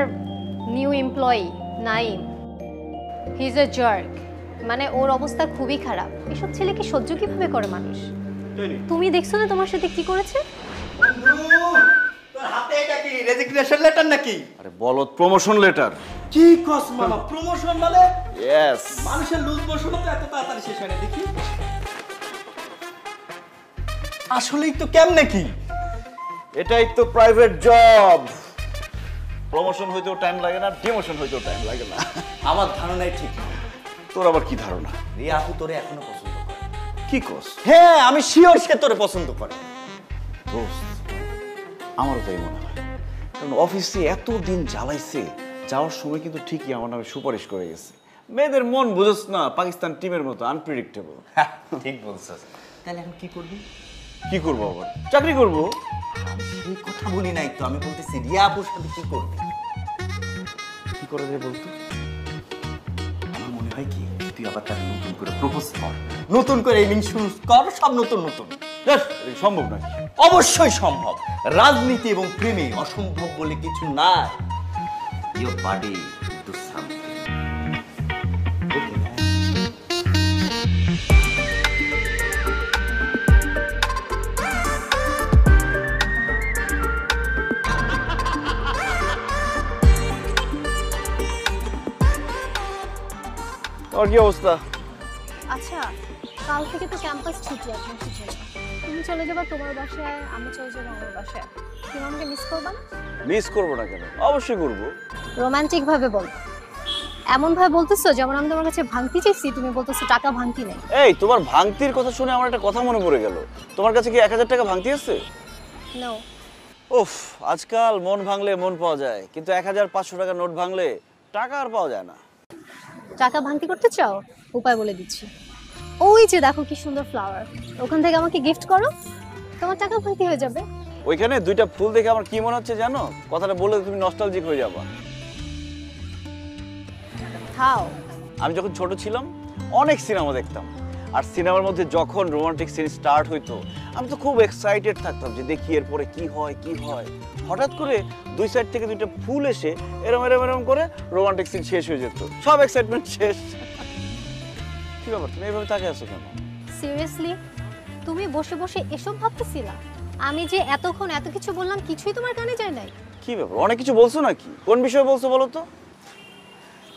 Speaker 6: new employee Naim, he is a jerk. মানে ওর অবস্থা খুবই খারাপ। এসব ছেলেকে সহ্য কিভাবে করে মানুষ? তুমি দেখছো না তোমার সাথে কি করেছে?
Speaker 1: তোর হাতে এটা কি রেজিগনেশন লেটার নাকি?
Speaker 3: আরে বলো, প্রমোশন লেটার।
Speaker 1: কি কস মামা? প্রমোশন মানে?
Speaker 3: ইয়েস।
Speaker 1: মানুষের লুজ মোশন তো এত তাড়াতাড়ি শেষ হয় না দেখি। আসলেই তো কেমনে কি?
Speaker 3: এটাই তো প্রাইভেট জব। প্রমোশন হইতেও টাইম লাগে না, ডিমোশন হইতেও টাইম লাগে না।
Speaker 1: আমার ধারণাই ঠিক।
Speaker 3: তোর আবার কি ধারণা?
Speaker 1: রিয়া আপু তোরে এখনো পছন্দ করে।
Speaker 3: কি কস?
Speaker 1: হ্যাঁ, আমি শিওর সে তোরে পছন্দ করে।
Speaker 3: দোস্ত, আমারও তাই মনে হয়। কারণ অফিসে এত দিন জ্বালাইছে, যাওয়ার সময় কিন্তু ঠিকই আমার নামে সুপারিশ করে গেছে। মেয়েদের মন বুঝোস না, পাকিস্তান টিমের মতো আনপ্রেডিক্টেবল।
Speaker 1: ঠিক বলছিস। তাহলে এখন কি করবি?
Speaker 3: কি করবো আবার? চাকরি করবো।
Speaker 1: এই কথা বলি নাই তো, আমি বলতেছি রিয়া আপুর সাথে কি করবি?
Speaker 3: কি করে যায় বলতো?
Speaker 1: আমার মনে হয় কি, তুই আবার তাকে নতুন করে প্রপোজ কর, নতুন করে ইনিংস শুরু কর, সব নতুন নতুন।
Speaker 3: সম্ভব নাকি?
Speaker 1: অবশ্যই সম্ভব। রাজনীতি এবং প্রেমে অসম্ভব বলে কিছু নাই। Your body do something.
Speaker 3: তোর কি অবস্থা?
Speaker 6: আচ্ছা, কাল থেকে তো ক্যাম্পাস ছুটি, এখন ছুটি। তুমি চলে যাবা তোমার বাসায়, আমি চলে যাবো আমার বাসায়। তুমি আমাকে মিস করবা না?
Speaker 3: মিস করবো না কেন? অবশ্যই করবো।
Speaker 6: রোমান্টিক ভাবে বল। এমন ভাবে বলতেছো যেমন আমি তোমার কাছে ভাঙতি চাইছি, তুমি বলতেছো টাকা ভাঙতি নেই।
Speaker 3: এই, তোমার ভাঙতির কথা শুনে আমার একটা কথা মনে পড়ে গেল। তোমার কাছে কি 1000 টাকা ভাঙতি আছে?
Speaker 6: নো।
Speaker 3: উফ, আজকাল মন ভাঙলে মন পাওয়া যায়, কিন্তু 1500 টাকা নোট ভাঙলে টাকা আর পাওয়া যায় না।
Speaker 6: টাকা ভাঙতি করতে চাও? উপায় বলে দিচ্ছি। ওই যে দেখো কি সুন্দর ফ্লাওয়ার, ওখান থেকে আমাকে গিফট করো, তোমার টাকা ভাঙতি হয়ে যাবে।
Speaker 3: ওইখানে 2টা ফুল দেখে আমার কি মনে হচ্ছে জানো? কথাটা বলে তুমি নস্টালজিক হয়ে যাবা।
Speaker 6: হাউ?
Speaker 3: আমি যখন ছোট ছিলাম অনেক সিনেমা দেখতাম, আর সিনেমার মধ্যে যখন রোমান্টিক সিন স্টার্ট হইতো আমি তো খুব এক্সাইটেড থাকতাম যে দেখি এরপরে কি হয় কি হয়। হঠাৎ করে 2 সাইড থেকে 2টা ফুল এসে এরম এরম এরম করে রোমান্টিক সিন শেষ হয়ে যেত, সব এক্সাইটমেন্ট শেষ। কি ব্যাপার, তুমি এইভাবে তাকিয়ে আছো কেন?
Speaker 6: সিরিয়াসলি তুমি বসে বসে এসব ভাবতেছিলা? আমি যে এতক্ষণ এত কিছু বললাম কিছুই তোমার কানে যায় নাই?
Speaker 3: কি ব্যাপার, অনেক কিছু বলছো নাকি? কোন বিষয়ে বলছো বলো তো?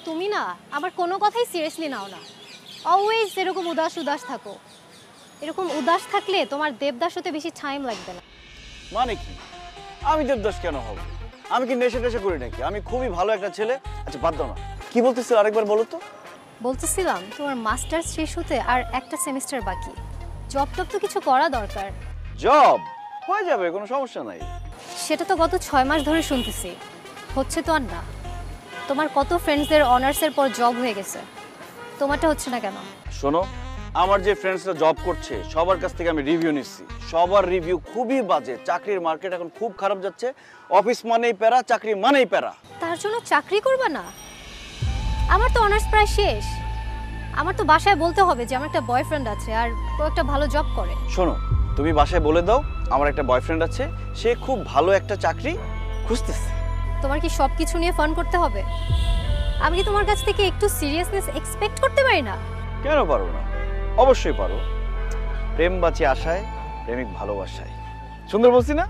Speaker 6: তুমি না আমার কোনো কথাই সিরিয়াসলি নাও না, অলওয়েজ এরকম উদাস উদাস থাকো। এরকম উদাস থাকলে তোমার দেবদাস হতে বেশি টাইম লাগবে না।
Speaker 3: মানে কি? আমি দেবদাস কেন হব? আমি কি নেশা টেশা করি নাকি? আমি খুবই ভালো একটা ছেলে। আচ্ছা বাদ দাও না, কি বলতেছিল আরেকবার বলো তো।
Speaker 6: বলতেছিলাম তোমার মাস্টার্স শেষ হতে আর একটা সেমিস্টার বাকি, জব টব তো কিছু করা দরকার।
Speaker 3: জব হয়ে যাবে, কোনো সমস্যা নাই।
Speaker 6: সেটা তো গত 6 মাস ধরে শুনতেছি, হচ্ছে তো আর না। তোমার কত ফ্রেন্ডসদের অনার্সের পর জব হয়ে গেছে, তোমারটা হচ্ছে না কেন?
Speaker 3: শোনো, আমার যে ফ্রেন্ডসরা জব করছে সবার কাছ থেকে আমি রিভিউ নিচ্ছি, সবার রিভিউ খুবই বাজে। চাকরির মার্কেট এখন খুব খারাপ যাচ্ছে, অফিস মানেই প্যারা, চাকরি মানেই প্যারা।
Speaker 6: তার জন্য চাকরি করবা না? আমার তো অনার্স প্রায় শেষ, আমার তো বাসায় বলতে হবে যে আমার একটা বয়ফ্রেন্ড আছে আর ও একটা ভালো জব করে।
Speaker 3: শোনো, তুমি বাসায় বলে দাও আমার একটা বয়ফ্রেন্ড আছে, সে খুব ভালো একটা চাকরি খুঁজতেছে।
Speaker 6: তোমার কি সব কিছু নিয়ে ফান করতে হবে? আমি কি তোমার কাছ থেকে একটু সিরিয়াসনেস এক্সপেক্ট করতে পারি না?
Speaker 3: কেন পারো না? অবশ্যই পারো। প্রেম বাঁচে আশায়, প্রেমিক ভালোবাসায়। সুন্দর বলছি না?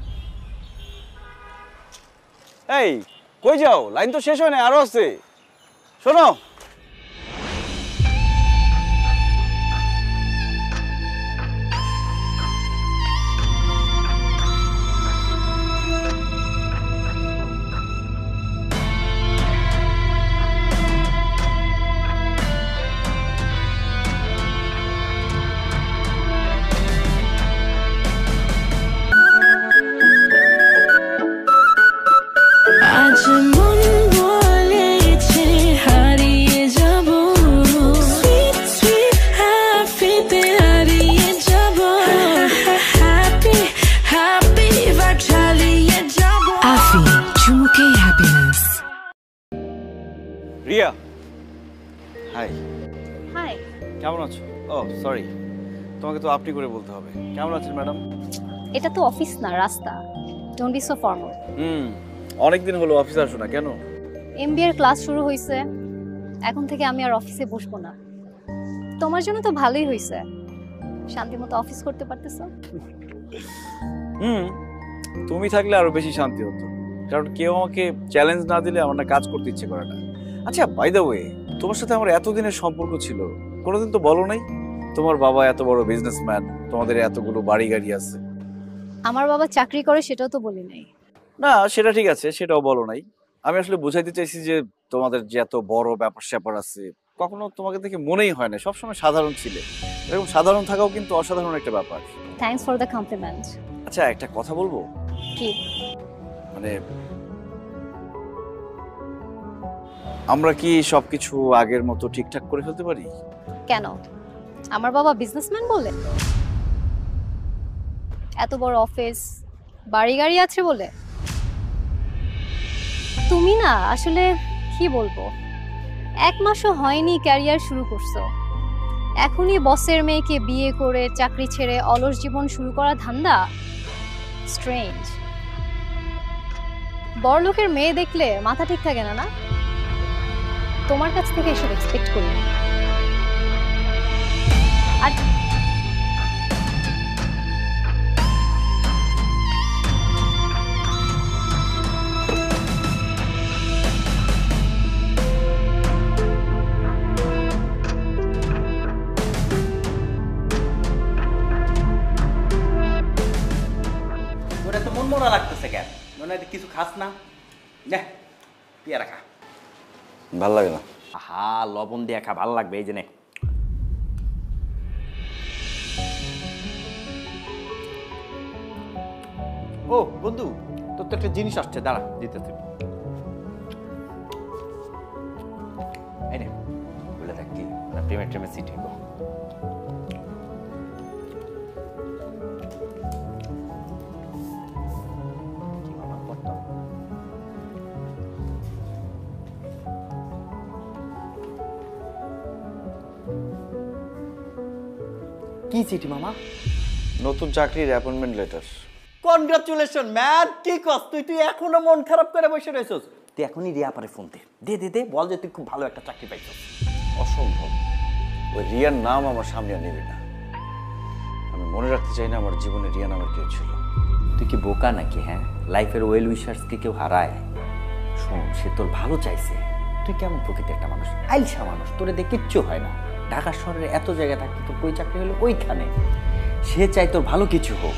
Speaker 3: এই কই যাও? লাইন তো শেষ হয় না, আরো আছে। শোনো,
Speaker 9: আজ মন বলেছে হারিয়ে যাব, সুইট সুইট হ্যাপিতে হারিয়ে যাব, হ্যাপি হ্যাপি ভাইব চালিয়ে যাব। আফি ঝুমকে হ্যাপিনেস।
Speaker 3: রিয়া। হাই।
Speaker 6: হাই।
Speaker 3: কেমন আছো? ও সরি, তোমাকে তো আপনি করে বলতে হবে। কেমন আছেন ম্যাডাম?
Speaker 6: এটা তো অফিস না, রাস্তা। Don't be so formal.
Speaker 3: অনেকদিন হলো অফিসে আসো না কেন?
Speaker 6: এমবিএ এর ক্লাস শুরু হয়েছে, এখন থেকে আমি আর অফিসে বসবো না। তোমার জন্য তো ভালোই হয়েছে, শান্তিমতো অফিস করতে পারতেছো।
Speaker 3: তুমি থাকলে আরো বেশি শান্তি হতো, কারণ কেউ আমাকে চ্যালেঞ্জ না দিলে আমার না কাজ করতে ইচ্ছে করে না। আচ্ছা বাই দ্য ওয়ে, তোমার সাথে আমার এতদিনের সম্পর্ক ছিল, কোনোদিন তো বলো নাই তোমার বাবা এত বড় বিজনেসম্যান, তোমাদের এতগুলো বাড়ি গাড়ি আছে।
Speaker 6: আমার বাবা চাকরি করে সেটাও তো বলি নাই।
Speaker 3: না সেটা ঠিক আছে, সেটাও বলো নাই। আমি আসলে বুঝাইতে চাইছি যে তোমাদের যে এত বড় ব্যাপার স্যাপার আছে, কখনো তোমাকে দেখে মনেই হয় না, সবসময় সাধারণ ছিলে। এরকম সাধারণ থাকাও কিন্তু অসাধারণ একটা ব্যাপার।
Speaker 6: Thanks for the compliment.
Speaker 3: আচ্ছা একটা কথা বলবো?
Speaker 6: কি?
Speaker 3: মানে আমরা কি সবকিছু আগের মতো ঠিকঠাক করে ফেলতে পারি?
Speaker 6: কেন? আমার বাবা বিজনেসম্যান বলে? এত বড় অফিস, বাড়ি গাড়ি আছে বলে? তুমি না আসলে কি বলবো, 1 মাসও হয়নি ক্যারিয়ার শুরু করছো, এখনই বসের মেয়েকে বিয়ে করে চাকরি ছেড়ে অলস জীবন শুরু করা ধান্দা? স্ট্রেঞ্জ। বড়লোকের মেয়ে দেখলে মাথা ঠিক থাকে না, না? তোমার কাছ থেকে এসব এক্সপেক্ট করি। আর
Speaker 1: তোরা তো মন মরা লাগতেছে কেন? মনে হয় কিছু খাস না? নে পেয়ারা খা।
Speaker 3: ভাল লাগে না।
Speaker 1: আহা, লবণ দিয়ে খা, ভাল লাগবে। এই যে নে। ও বন্ধু, তোর তো একটা জিনিস আসছে, দাঁড়া দিতেছি। এই নে, বলে দেখ কি প্রেমের ট্রেমের সিট হইব। কি চিঠি মামা?
Speaker 3: নতুন চাকরির অ্যাপয়েন্টমেন্ট লেটার।
Speaker 1: Congratulation man. কি কস তুই এখনো মন খারাপ করে বসে রয়েছস? তুই এখনই রিয়া পারে ফোন দে, দে দে দে, বল যে তুই খুব ভালো একটা চাকরি পাইছস।
Speaker 3: অসম্ভব, ওই রিয়ার নাম আমার সামনে আর নেবে না। আমি মনে রাখতে চাই না আমার জীবনে রিয়া নামের কেউ ছিল।
Speaker 1: তুই কি বোকা নাকি? হ্যাঁ, লাইফের ওয়েল উইশার্সকে কেউ হারায়? শোন, সে তোর ভালো চাইছে,
Speaker 8: তুই কেমন প্রকৃতির একটা মানুষ, আইলসা মানুষ, তোরে দিয়ে কিচ্ছু হয় না। ঢাকা শহরের এত জায়গায় থাকতে তোর কই চাকরি হলো ওইখানে। সে চাই তোর ভালো কিছু হোক,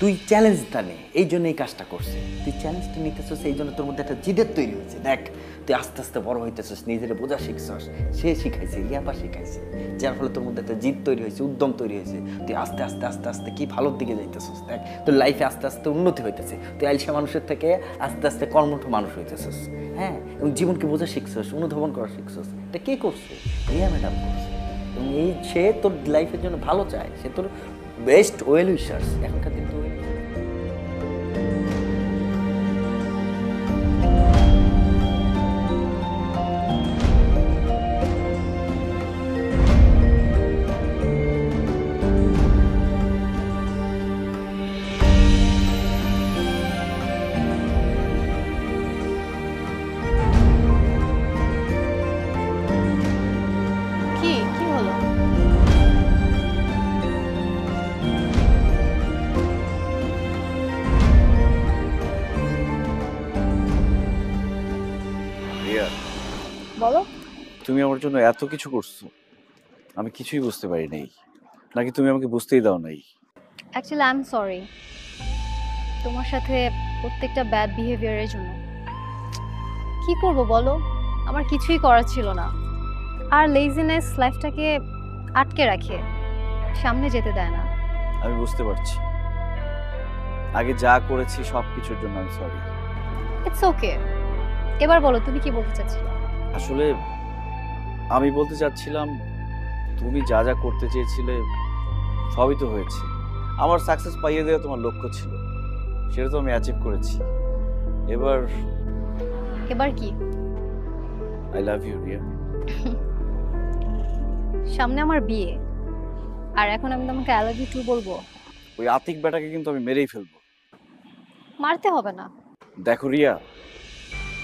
Speaker 8: তুই চ্যালেঞ্জটা নে, এই জন্য এই কাজটা করছে। তুই চ্যালেঞ্জটা নিতেছিস, এই জন্য তোর মধ্যে একটা জিদের তৈরি হয়েছে। দেখ তুই আস্তে আস্তে বড় হইতেছিস, নিজের বোঝা শিখছস, সে শিখাইছে, ইয়াপা শিখাইছে, যার ফলে তোর মধ্যে একটা জিদ তৈরি হয়েছে, উদ্যম তৈরি হয়েছে। তুই আস্তে আস্তে আস্তে আস্তে কি ভালোর দিকে যাইতেছিস। দেখ তোর লাইফে আস্তে আস্তে উন্নতি হইতেছে, তুই আইলসা মানুষের থেকে আস্তে আস্তে কর্মঠ মানুষ হইতেছিস। হ্যাঁ, এবং জীবনকে বোঝা শিখছস, অনুধাবন করা শিখছস। এটা কে করছে? রিয়া ম্যাডাম করছে। এবং এই সে তোর লাইফের জন্য ভালো চায়, সে তোর বেস্ট ওয়েল উইশার্স। এখনকার দিন তো
Speaker 6: কি হলো?
Speaker 3: রিয়া,
Speaker 6: বলো।
Speaker 3: তুমি আমার জন্য এত কিছু করছো, আমি কিছুই বুঝতে পারি নাই, নাকি তুমি আমাকে বুঝতেই দাও নাই?
Speaker 6: অ্যাকচুয়ালি আই এম সরি তোমার সাথে প্রত্যেকটা ব্যাড বিহেভিয়ারের জন্য। কি করব বলো, আমার কিছুই করার ছিল না। আর লেজিনেস লাইফটাকে আটকে রাখে, সামনে যেতে দেয় না।
Speaker 3: আমি বুঝতে পারছি, আগে যা করেছি সব কিছুর জন্য আমি সরি।
Speaker 6: It's okay. এবার বলো তুমি কি বলতে চাচ্ছিলে?
Speaker 3: আসলে আমি বলতে চাচ্ছিলাম, তুমি যা যা করতে চেয়েছিলে সবই তো হয়েছে। আমার সাকসেস পাইয়ে দেওয়া তোমার লক্ষ্য ছিল, সেটা তো আমি অ্যাচিভ করেছি।
Speaker 6: এবার কি?
Speaker 3: I love you Riya.
Speaker 6: সামনে আমার বিয়ে, আর এখন আমি তোমাকে আই লাভ ইউ টু বলবো?
Speaker 3: ওই আতিক বেটাকে কিন্তু আমি মেরেই ফেলবো।
Speaker 6: মারতে হবে না।
Speaker 3: দেখো রিয়া,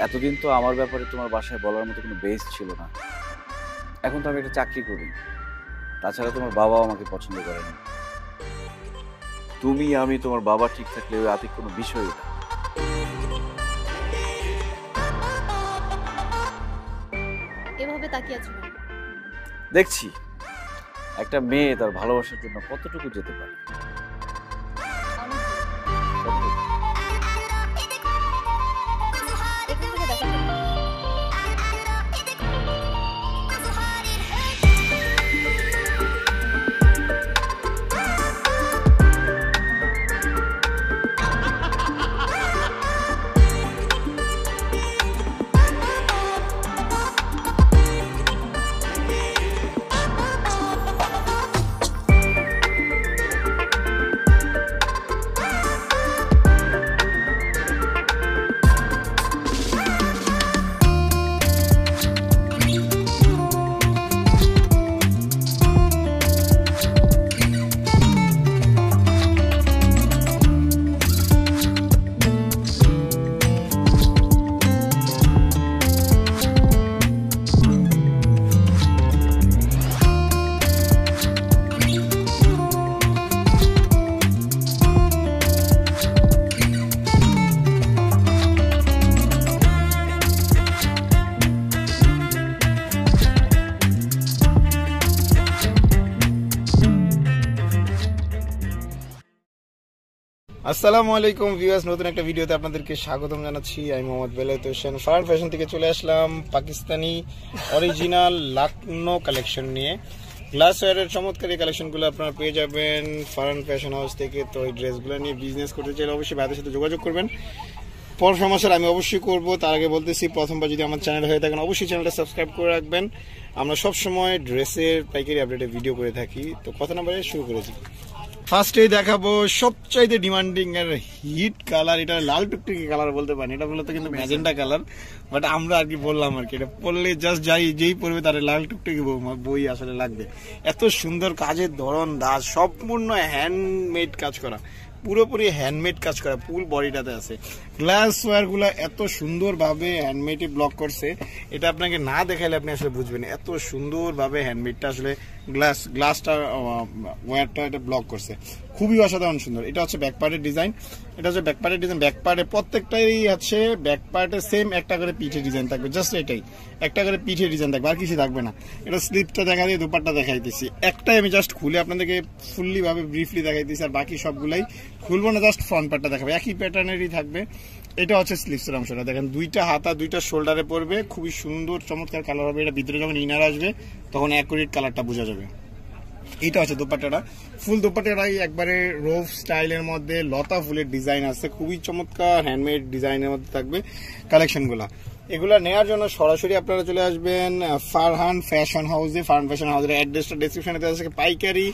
Speaker 3: এতদিন তো আমার ব্যাপারে তোমার বাসায় বলার মতো কোনো বেস ছিল না। এখন তো আমি একটা চাকরি করি, তাছাড়া তোমার বাবাও আমাকে পছন্দ করে না। তুমি আমি তোমার বাবা ঠিক থাকলে ওই আতিক কোনো বিষয়ই না।
Speaker 6: এভাবে তাকিয়ে আছো কেন?
Speaker 3: দেখছি একটা মেয়ে তার ভালোবাসার জন্য কতটুকু যেতে পারে।
Speaker 6: এখান থেকে দেখা যাবে।
Speaker 10: আসসালামু আলাইকুম ভিউয়ার্স, নতুন একটা ভিডিওতে আপনাদেরকে স্বাগতম জানাচ্ছি। আমি মোহাম্মদ বেলায়েত হোসেন। ফারান ফ্যাশন থেকে চলে আসলাম পাকিস্তানি অরিজিনাল লাকনো কালেকশন নিয়ে। গ্লাসওয়্যারের চমৎকার এই কালেকশনগুলো আপনারা পেয়ে যাবেন ফারান ফ্যাশন হাউস থেকে। তো এই ড্রেসগুলো নিয়ে বিজনেস করতে চাইলে অবশ্যই ভাইদের সাথে যোগাযোগ করবেন। পরামর্শ আমি অবশ্যই করব। তার আগে বলতেছি, প্রথমবার যদি আমার চ্যানেল হয়ে থাকেন অবশ্যই চ্যানেলটা সাবস্ক্রাইব করে রাখবেন। আমরা সবসময় ড্রেসের পাইকারি আপডেটে ভিডিও করে থাকি। তো কথা নাম্বারে শুরু করেছি। ফার্স্টেই দেখাবো সবচাইতে ডিমান্ডিং এর হিট কালার, এটা লাল টুকটুকি কালার বলতে পারেন, এটা বলতে কিন্তু ম্যাজেন্টা কালার, বাট আমরা আর কি বললাম আর কি, এটা পরলে জাস্ট যেই পরবে তার লাল টুকটুকি বই আসলে লাগবে। এত সুন্দর কাজের ধরন দাস, সম্পূর্ণ হ্যান্ডমেড কাজ করা, পুরোপুরি হ্যান্ডমেড কাজ করা, ফুল বডিটাতে আছে। গ্লাস ওয়্যারগুলো এত সুন্দরভাবে হ্যান্ডমেডে ব্লক করছে, এটা আপনাকে না দেখাইলে আপনি আসলে বুঝবেন এত সুন্দরভাবে হ্যান্ডমেডটা আসলে গ্লাসটা ওয়্যারটা এটা ব্লক করছে, খুবই অসাধারণ সুন্দর। এটা হচ্ছে ব্যাক পার্টের ডিজাইন, এটা হচ্ছে ব্যাক পার্টের ডিজাইন। ব্যাক পার্টে প্রত্যেকটাই আছে ব্যাক পার্টে সেম একটা করে পিঠে ডিজাইন থাকবে, জাস্ট এটাই একটা করে পিঠে ডিজাইন থাকবে, আর কিছু থাকবে না। এটা স্লিপটা দেখা দিয়ে দুপাট্টা দেখাইতেছি, একটাই আমি জাস্ট খুলে আপনাদেরকে ফুললি ভাবে ব্রিফলি দেখাইতেছি, আর বাকি সবগুলাই খুলবো না, জাস্ট ফ্রন্ট পার্টটা দেখাবে, একই প্যাটার্নেরই থাকবে। এটা হচ্ছে স্লিভসের অংশটা, দেখেন দুইটা হাতা দুইটা শোল্ডারে পড়বে, খুবই সুন্দর চমৎকার কালার হবে। এটা ভিতরে যখন ইনার আসবে তখন অ্যাকুরেট কালারটা বোঝা যাবে। এটা হচ্ছে দোপাট্টাটা, ফুল দোপাট্টাটাই একবারে রোফ স্টাইলের মধ্যে লতা ফুলের ডিজাইন আছে, খুবই চমৎকার হ্যান্ডমেড ডিজাইনের মধ্যে থাকবে কালেকশনগুলো। এগুলা নেওয়ার জন্য সরাসরি আপনারা চলে আসবেন ফারহান ফ্যাশন হাউসে। ফারহান ফ্যাশন হাউসের অ্যাড্রেসটা ডেসক্রিপশনে দেওয়া আছে, পাইকারি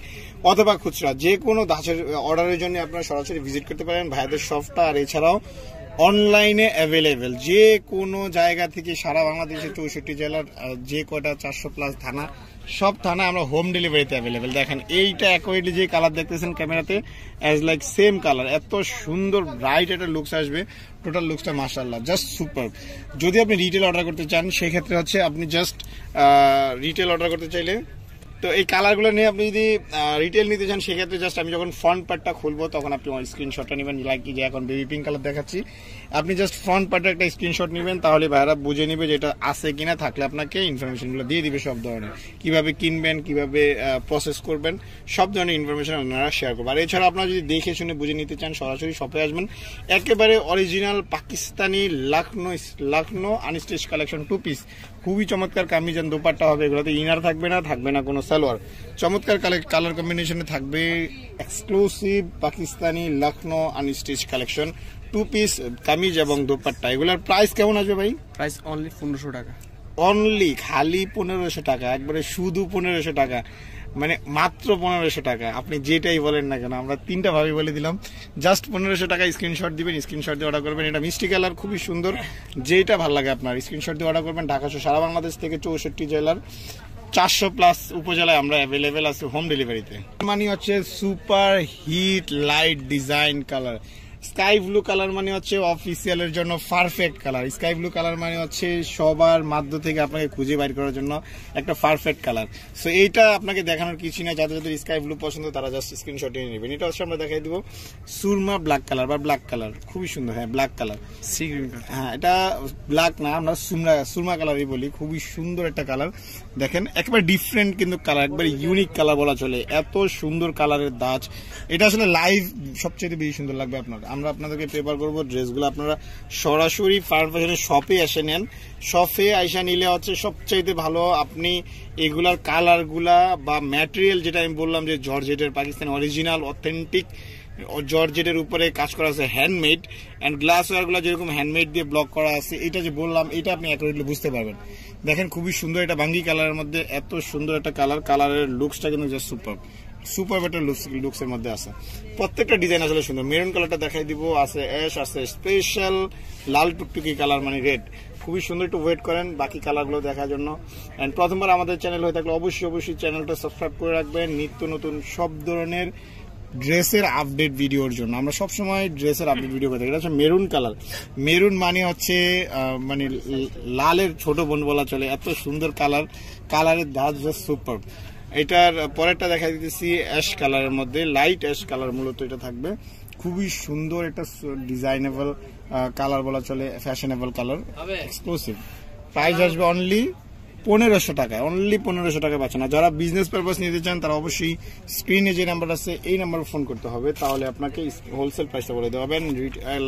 Speaker 10: অথবা খুচরা যে কোনো ধাঁচের অর্ডারের জন্য আপনারা সরাসরি ভিজিট করতে পারেন ভাইয়াদের শপটা। আর এছাড়াও অনলাইনে অ্যাভেলেবেল যে কোনো জায়গা থেকে সারা বাংলাদেশের 64 জেলার যে কটা 400+ থানা, সব থানা আমরা হোম ডেলিভারিতে অ্যাভেলেবেল। দেখেন এইটা অ্যাকোয়ারলি যে কালার দেখতেছেন ক্যামেরাতে অ্যাজ লাইক সেম কালার, এত সুন্দর ব্রাইট একটা লুকস আসবে, টোটাল লুকসটা মাশাআল্লাহ জাস্ট সুপার। যদি আপনি রিটেল অর্ডার করতে চান সেক্ষেত্রে হচ্ছে আপনি জাস্ট রিটেল অর্ডার করতে চাইলে তো এই কালারগুলো নিয়ে আপনি যদি রিটেল নিতে চান সেক্ষেত্রে জাস্ট আমি যখন ফ্রন্ট পার্টটা খুলবো তখন আপনি আমার স্ক্রিনশটটা নেবেন, লাইক যে এখন বেবি পিঙ্ক কালার দেখাচ্ছি, আপনি জাস্ট ফ্রন্ট পার্টের একটা স্ক্রিনশট নেবেন, তাহলে ভাইরা বুঝে নেবে যে এটা আছে কিনা, থাকলে আপনাকে ইনফরমেশনগুলো দিয়ে দিবে সব ধরনের, কিভাবে কিনবেন কিভাবে প্রসেস করবেন সব ধরনের ইনফরমেশন আপনারা শেয়ার করবেন। আর এছাড়া আপনারা যদি দেখে শুনে বুঝে নিতে চান সরাসরি শপে আসবেন। একেবারে original Pakistani Lucknow unstitch collection 2 piece, খুবই চমৎকার কামিজ এন্ড দোপাট্টা হবে, এগুলোতে ইনার থাকবে না কোনো সালোয়ার, চমৎকার কালার কম্বিনেশনে থাকবে exclusive Pakistani Lucknow unstitch collection 2 piece kameez এবং দোপাট্টা। এগুলোর প্রাইস কেমন আসবে ভাই?
Speaker 4: প্রাইস অনলি 1500 টাকা,
Speaker 10: অনলি খালি 1500 টাকা, একবারে শুধু 1500 টাকা, মানে মাত্র 1500 টাকা। আপনি যেটাই বলেন না কেন আমরা 3টা ভাবে বলে দিলাম, জাস্ট 1500 টাকা স্ক্রিনশট দিবেন, স্ক্রিনশট দিয়ে অর্ডার করবেন। এটা মিষ্টি কালার খুবই সুন্দর, যেটা ভালো লাগে আপনার স্ক্রিনশট দিয়ে অর্ডার করবেন। ঢাকা সহ সারা বাংলাদেশ থেকে 64 জেলার 400+ উপজেলায় আমরা অ্যাভেলেবেল আছি হোম ডেলিভারিতে। মানে হচ্ছে super hit light design colour, sky blue colour মানে হচ্ছে অফিসিয়ালের জন্য perfect colour. Sky blue colour মানে হচ্ছে সবার মাধ্য থেকে আপনাকে খুঁজে বাইর করার জন্য একটা পারফেক্ট কালার। সো এইটা আপনাকে দেখানোর কিছু না, যাদের যাদের স্কাই ব্লু পছন্দ তারা জাস্ট স্ক্রিনশট নিয়ে নেবেন। এটা হচ্ছে আমরা দেখাই দিব সুরমা ব্ল্যাক কালার বা ব্ল্যাক কালার, খুবই সুন্দর। হ্যাঁ black colour, sea green colour, হ্যাঁ এটা ব্ল্যাক না আমরা সুরমা কালারই বলি, খুবই সুন্দর একটা কালার। দেখেন একেবারে ডিফারেন্ট কিন্তু কালার, একবারে ইউনিক কালার বলা চলে, এত সুন্দর কালারের দাজ। এটা আসলে লাইভ সবচেয়ে বেশি সুন্দর লাগবে আপনার। আমরা আপনাদেরকে প্রেফার করবো ড্রেসগুলো আপনারা সরাসরি ফারহান ফ্যাশনের শপে এসে নেন, শপে আইসা নিলে হচ্ছে সবচাইতে ভালো। আপনি এগুলার কালারগুলা বা ম্যাটেরিয়াল যেটা আমি বললাম যে জর্জেটের পাকিস্তানি অরিজিনাল অথেন্টিক জর্জেটের উপরে কাজ করা আছে হ্যান্ডমেড, অ্যান্ড গ্লাস ওয়্যারগুলো যেরকম হ্যান্ডমেড দিয়ে ব্লক করা আছে, এটা যে বললাম এটা আপনি অ্যাকুরেটলি বুঝতে পারবেন। দেখেন খুবই সুন্দর, এটা বাঙ্গি কালারের মধ্যে এত সুন্দর একটা কালার, কালারের লুকসটা কিন্তু জাস্ট সুপার একটা লুকসের মধ্যে আছে। প্রত্যেকটা ডিজাইন আসলে সুন্দর। মেরুন কালারটা দেখাই দিব, আছে অ্যাশ, আছে স্পেশাল লাল টুকটুকি কালার মানে রেড, খুবই সুন্দর। একটু ওয়েট করেন বাকি কালারগুলো দেখার জন্য। অ্যান্ড প্রথমবার আমাদের চ্যানেল হয়ে থাকলে অবশ্যই চ্যানেলটা সাবস্ক্রাইব করে রাখবেন নিত্য নতুন সব ধরনের ড্রেসের আপডেট ভিডিওর জন্য। আমরা সবসময় ড্রেসের আপডেট ভিডিও করে থাকি। এটা হচ্ছে মেরুন কালার, মেরুন মানে হচ্ছে মানে লালের ছোট বোন বলা চলে, এত সুন্দর কালার, কালারের ধাঁচ জাস্ট সুপার। এটার পরেরটা দেখা দিতেছি অ্যাশ কালারের মধ্যে, লাইট অ্যাশ কালার মূলত এটা থাকবে, খুবই সুন্দর একটা ডিজাইনেবল কালার বলা চলে, ফ্যাশনেবল কালার, এক্সক্লুসিভ। প্রাইস আসবে অনলি 1500 টাকা, অনলি 1500 টাকা পাচ্ছেন। আর যারা বিজনেস পারপাস নিতে চান তারা অবশ্যই স্ক্রিনে যে নাম্বার আছে এই নাম্বারে ফোন করতে হবে, তাহলে আপনাকে হোলসেল প্রাইসটা বলে দেওয়া হবে।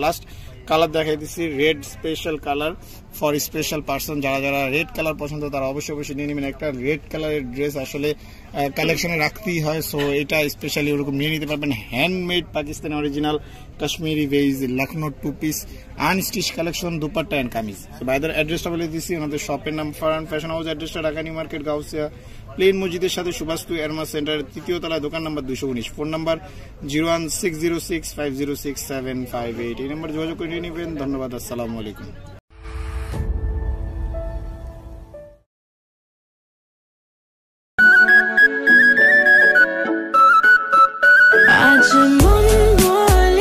Speaker 10: লাস্ট কালার দেখাই দিচ্ছি, red special colour for special person. যারা রেড কালার পছন্দ তারা অবশ্যই নিয়ে নেবেন। একটা রেড কালারের ড্রেস আসলে কালেকশনে রাখতেই হয়, সো এটা স্পেশালি ওরকম নিয়ে নিতে পারবেন। Handmade Pakistani original Kashmiri beige Lucknow 2 piece unstitch collection dupatta and kameez. ভাইদের অ্যাড্রেসটা বলে দিচ্ছি, ওনাদের শপের নাম ফারহান ফ্যাশন হাউস, অ্যাড্রেসটা ঢাকা নিউ মার্কেট গাউসিয়া প্লেন মসজিদের সাথে সুভাষতু এয়ারমাস সেন্টারের 3য় তলায়, দোকান নাম্বার 219, ফোন নাম্বার 01606506758। এই নাম্বার যোগাযোগ করে নিয়ে নেবেন। ধন্যবাদ, আসসালামু আলাইকুম।
Speaker 9: আজ মন বলে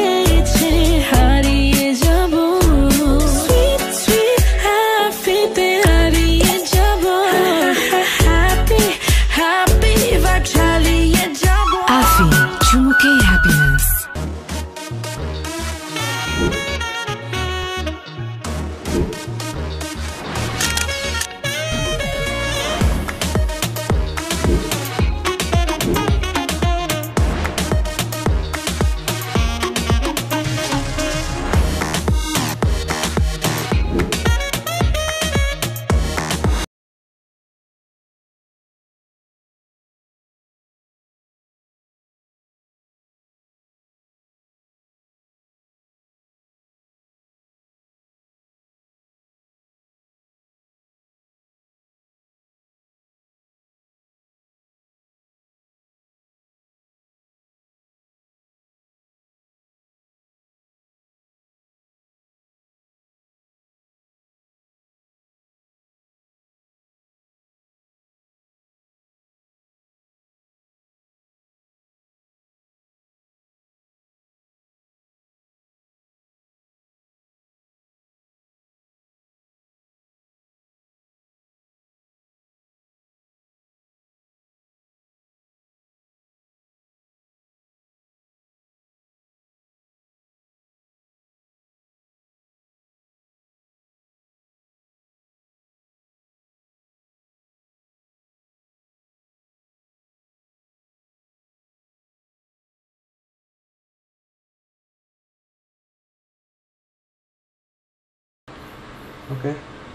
Speaker 11: ওকে,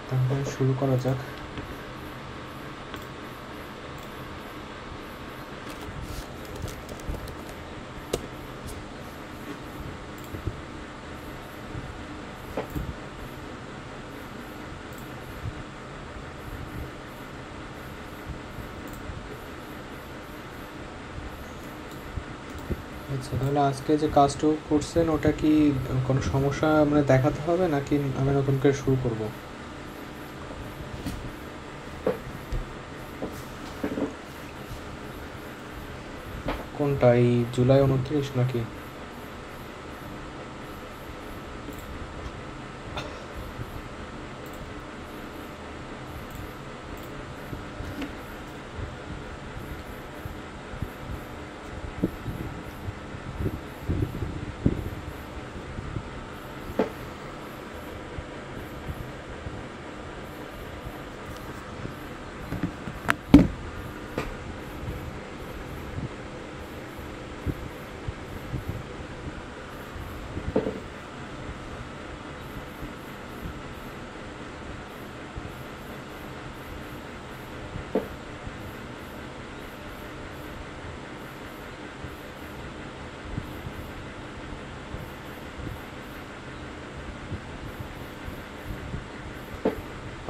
Speaker 11: তাহলে শুরু করা যাক। আচ্ছা, তাহলে আজকে যে কাজটা করছেন ওটা কি কোনো সমস্যা মানে দেখাতে হবে নাকি আমি নতুন করে শুরু করব? কোনটা, এই জুলাই 29 নাকি?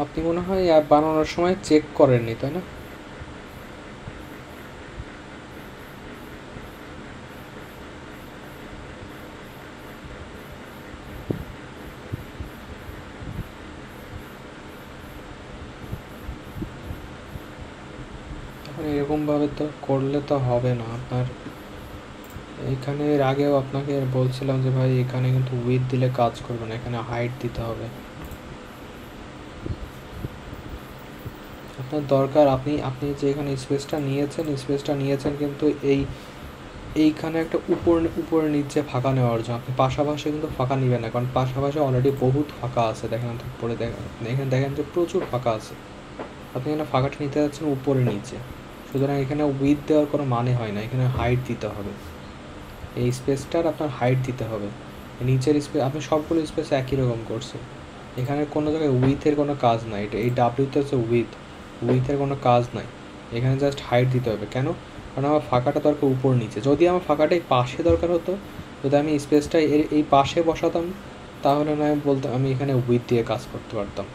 Speaker 11: আপনি মনে হয় অ্যাপ বানানোর সময় চেক করেননি, তাই না? এখন এরকমভাবে তো করলে তো হবে না। আপনার এখানে এর আগেও আপনাকে বলছিলাম যে ভাই এখানে কিন্তু উইথ দিলে কাজ করবে না, এখানে হাইট দিতে হবে। আপনার দরকার আপনি যে এখানে স্পেসটা নিয়েছেন কিন্তু এইখানে একটা উপরে নিচে ফাঁকা নেওয়ার জন্য। আপনি পাশাপাশি কিন্তু ফাঁকা নেবেন না, কারণ পাশাপাশি অলরেডি বহুত ফাঁকা আছে। দেখেন পরে এখানে দেখেন যে প্রচুর ফাঁকা আছে। আপনি এখানে ফাঁকাটা নিতে যাচ্ছেন উপরে নিচে, সুতরাং এখানে উইথ দেওয়ার কোনো মানে হয় না, এখানে হাইট দিতে হবে। এই স্পেসটার আপনার হাইট দিতে হবে। নিচের স্পেস আপনি সবগুলো স্পেস একই রকম করছেন, এখানে কোনো জায়গায় উইথের কোনো কাজ নাই। এটা এই ডাব্লিউতে হচ্ছে উইথের কোনো কাজ নাই, এখানে জাস্ট হাইট দিতে হবে। কেন? কারণ আমার ফাঁকাটা দরকার উপর নিচে। যদি আমার ফাঁকাটা এই পাশে দরকার হতো, যদি আমি স্পেসটা এই পাশে বসাতাম, তাহলে নয় বলতে আমি এখানে উইথ দিয়ে কাজ করতে পারতাম।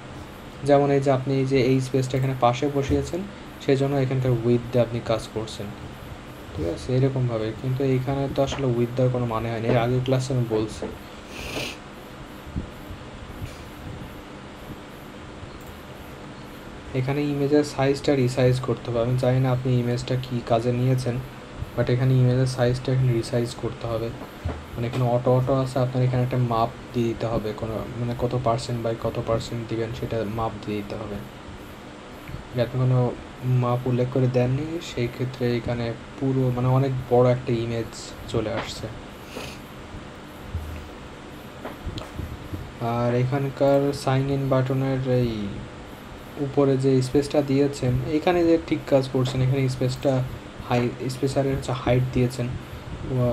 Speaker 11: যেমন এই যে আপনি এই স্পেসটা এখানে পাশে বসিয়েছেন, সেই জন্য এখানকার উইথ দিয়ে আপনি কাজ করছেন, ঠিক আছে? এরকমভাবে। কিন্তু এইখানে তো আসলে উইথ দেওয়ার কোনো মানে হয়নি, এর আগের ক্লাসে আমি বলছি। এখানে ইমেজের সাইজটা রিসাইজ করতে হবে। আমি জানি না আপনি ইমেজটা কী কাজে নিয়েছেন, বাট এখানে ইমেজের সাইজটা এখানে রিসাইজ করতে হবে। মানে এখানে অটো আছে, আপনার এখানে একটা মাপ দিয়ে দিতে হবে, কোনো মানে কত পার্সেন্ট বাই কত পার্সেন্ট দিবেন সেটা মাপ দিয়ে দিতে হবে। আপনি কোনো মাপ উল্লেখ করে দেননি, সেই ক্ষেত্রে এখানে পুরো মানে অনেক বড় একটা ইমেজ চলে আসছে। আর এখানকার সাইন ইন বাটনের এই উপরে যে স্পেসটা দিয়েছেন, এখানে যে ঠিক কাজ করছেন, এখানে স্পেসটা স্পেসারের হচ্ছে হাইট দিয়েছেন,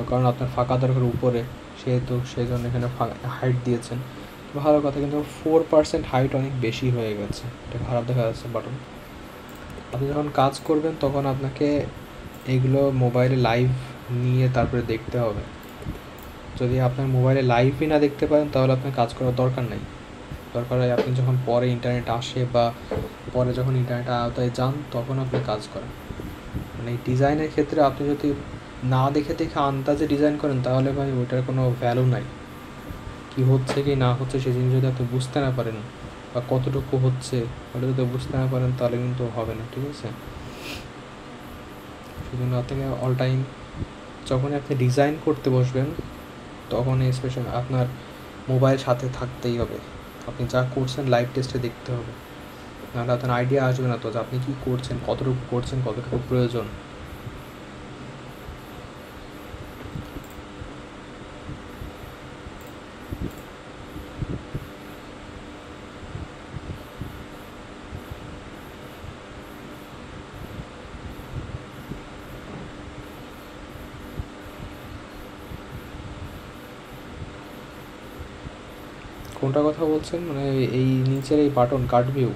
Speaker 11: কারণ আপনার ফাঁকা দরকার উপরে, সেহেতু সেই জন্য এখানে হাইট দিয়েছেন, ভালো কথা। কিন্তু 4% হাইট অনেক বেশি হয়ে গেছে, এটা খারাপ দেখা যাচ্ছে বাটন। আপনি যখন কাজ করবেন তখন আপনাকে এগুলো মোবাইলে লাইভ নিয়ে তারপরে দেখতে হবে। যদি আপনার মোবাইলে লাইভই না দেখতে পারেন, তাহলে আপনার কাজ করার দরকার নেই। দরকার হয় আপনি যখন পরে ইন্টারনেট আসে বা পরে যখন ইন্টারনেট আওতায় যান, তখন আপনি কাজ করেন। মানে এই ডিজাইনের ক্ষেত্রে আপনি যদি না দেখে আন্দাজে ডিজাইন করেন, তাহলে ভাই ওইটার কোনো ভ্যালু নাই। কী হচ্ছে কি না হচ্ছে সেই জিনিস যদি আপনি বুঝতে না পারেন, বা কতটুকু হচ্ছে ওটা যদি বুঝতে না পারেন, তাহলে কিন্তু হবে না, ঠিক আছে? সেই জন্য আপনাকে অল টাইম যখন আপনি ডিজাইন করতে বসবেন, তখন স্পেশাল আপনার মোবাইল সাথে থাকতেই হবে। আপনি যা করছেন লাইভ টেস্টে দেখতে হবে, নাহলে আপনার আইডিয়া আসবে না তো যে আপনি কী করছেন, কতটুকু প্রয়োজন। কোনটা কথা বলছেন, মানে এই নিচের এই বাটন কার্ড ভিউ?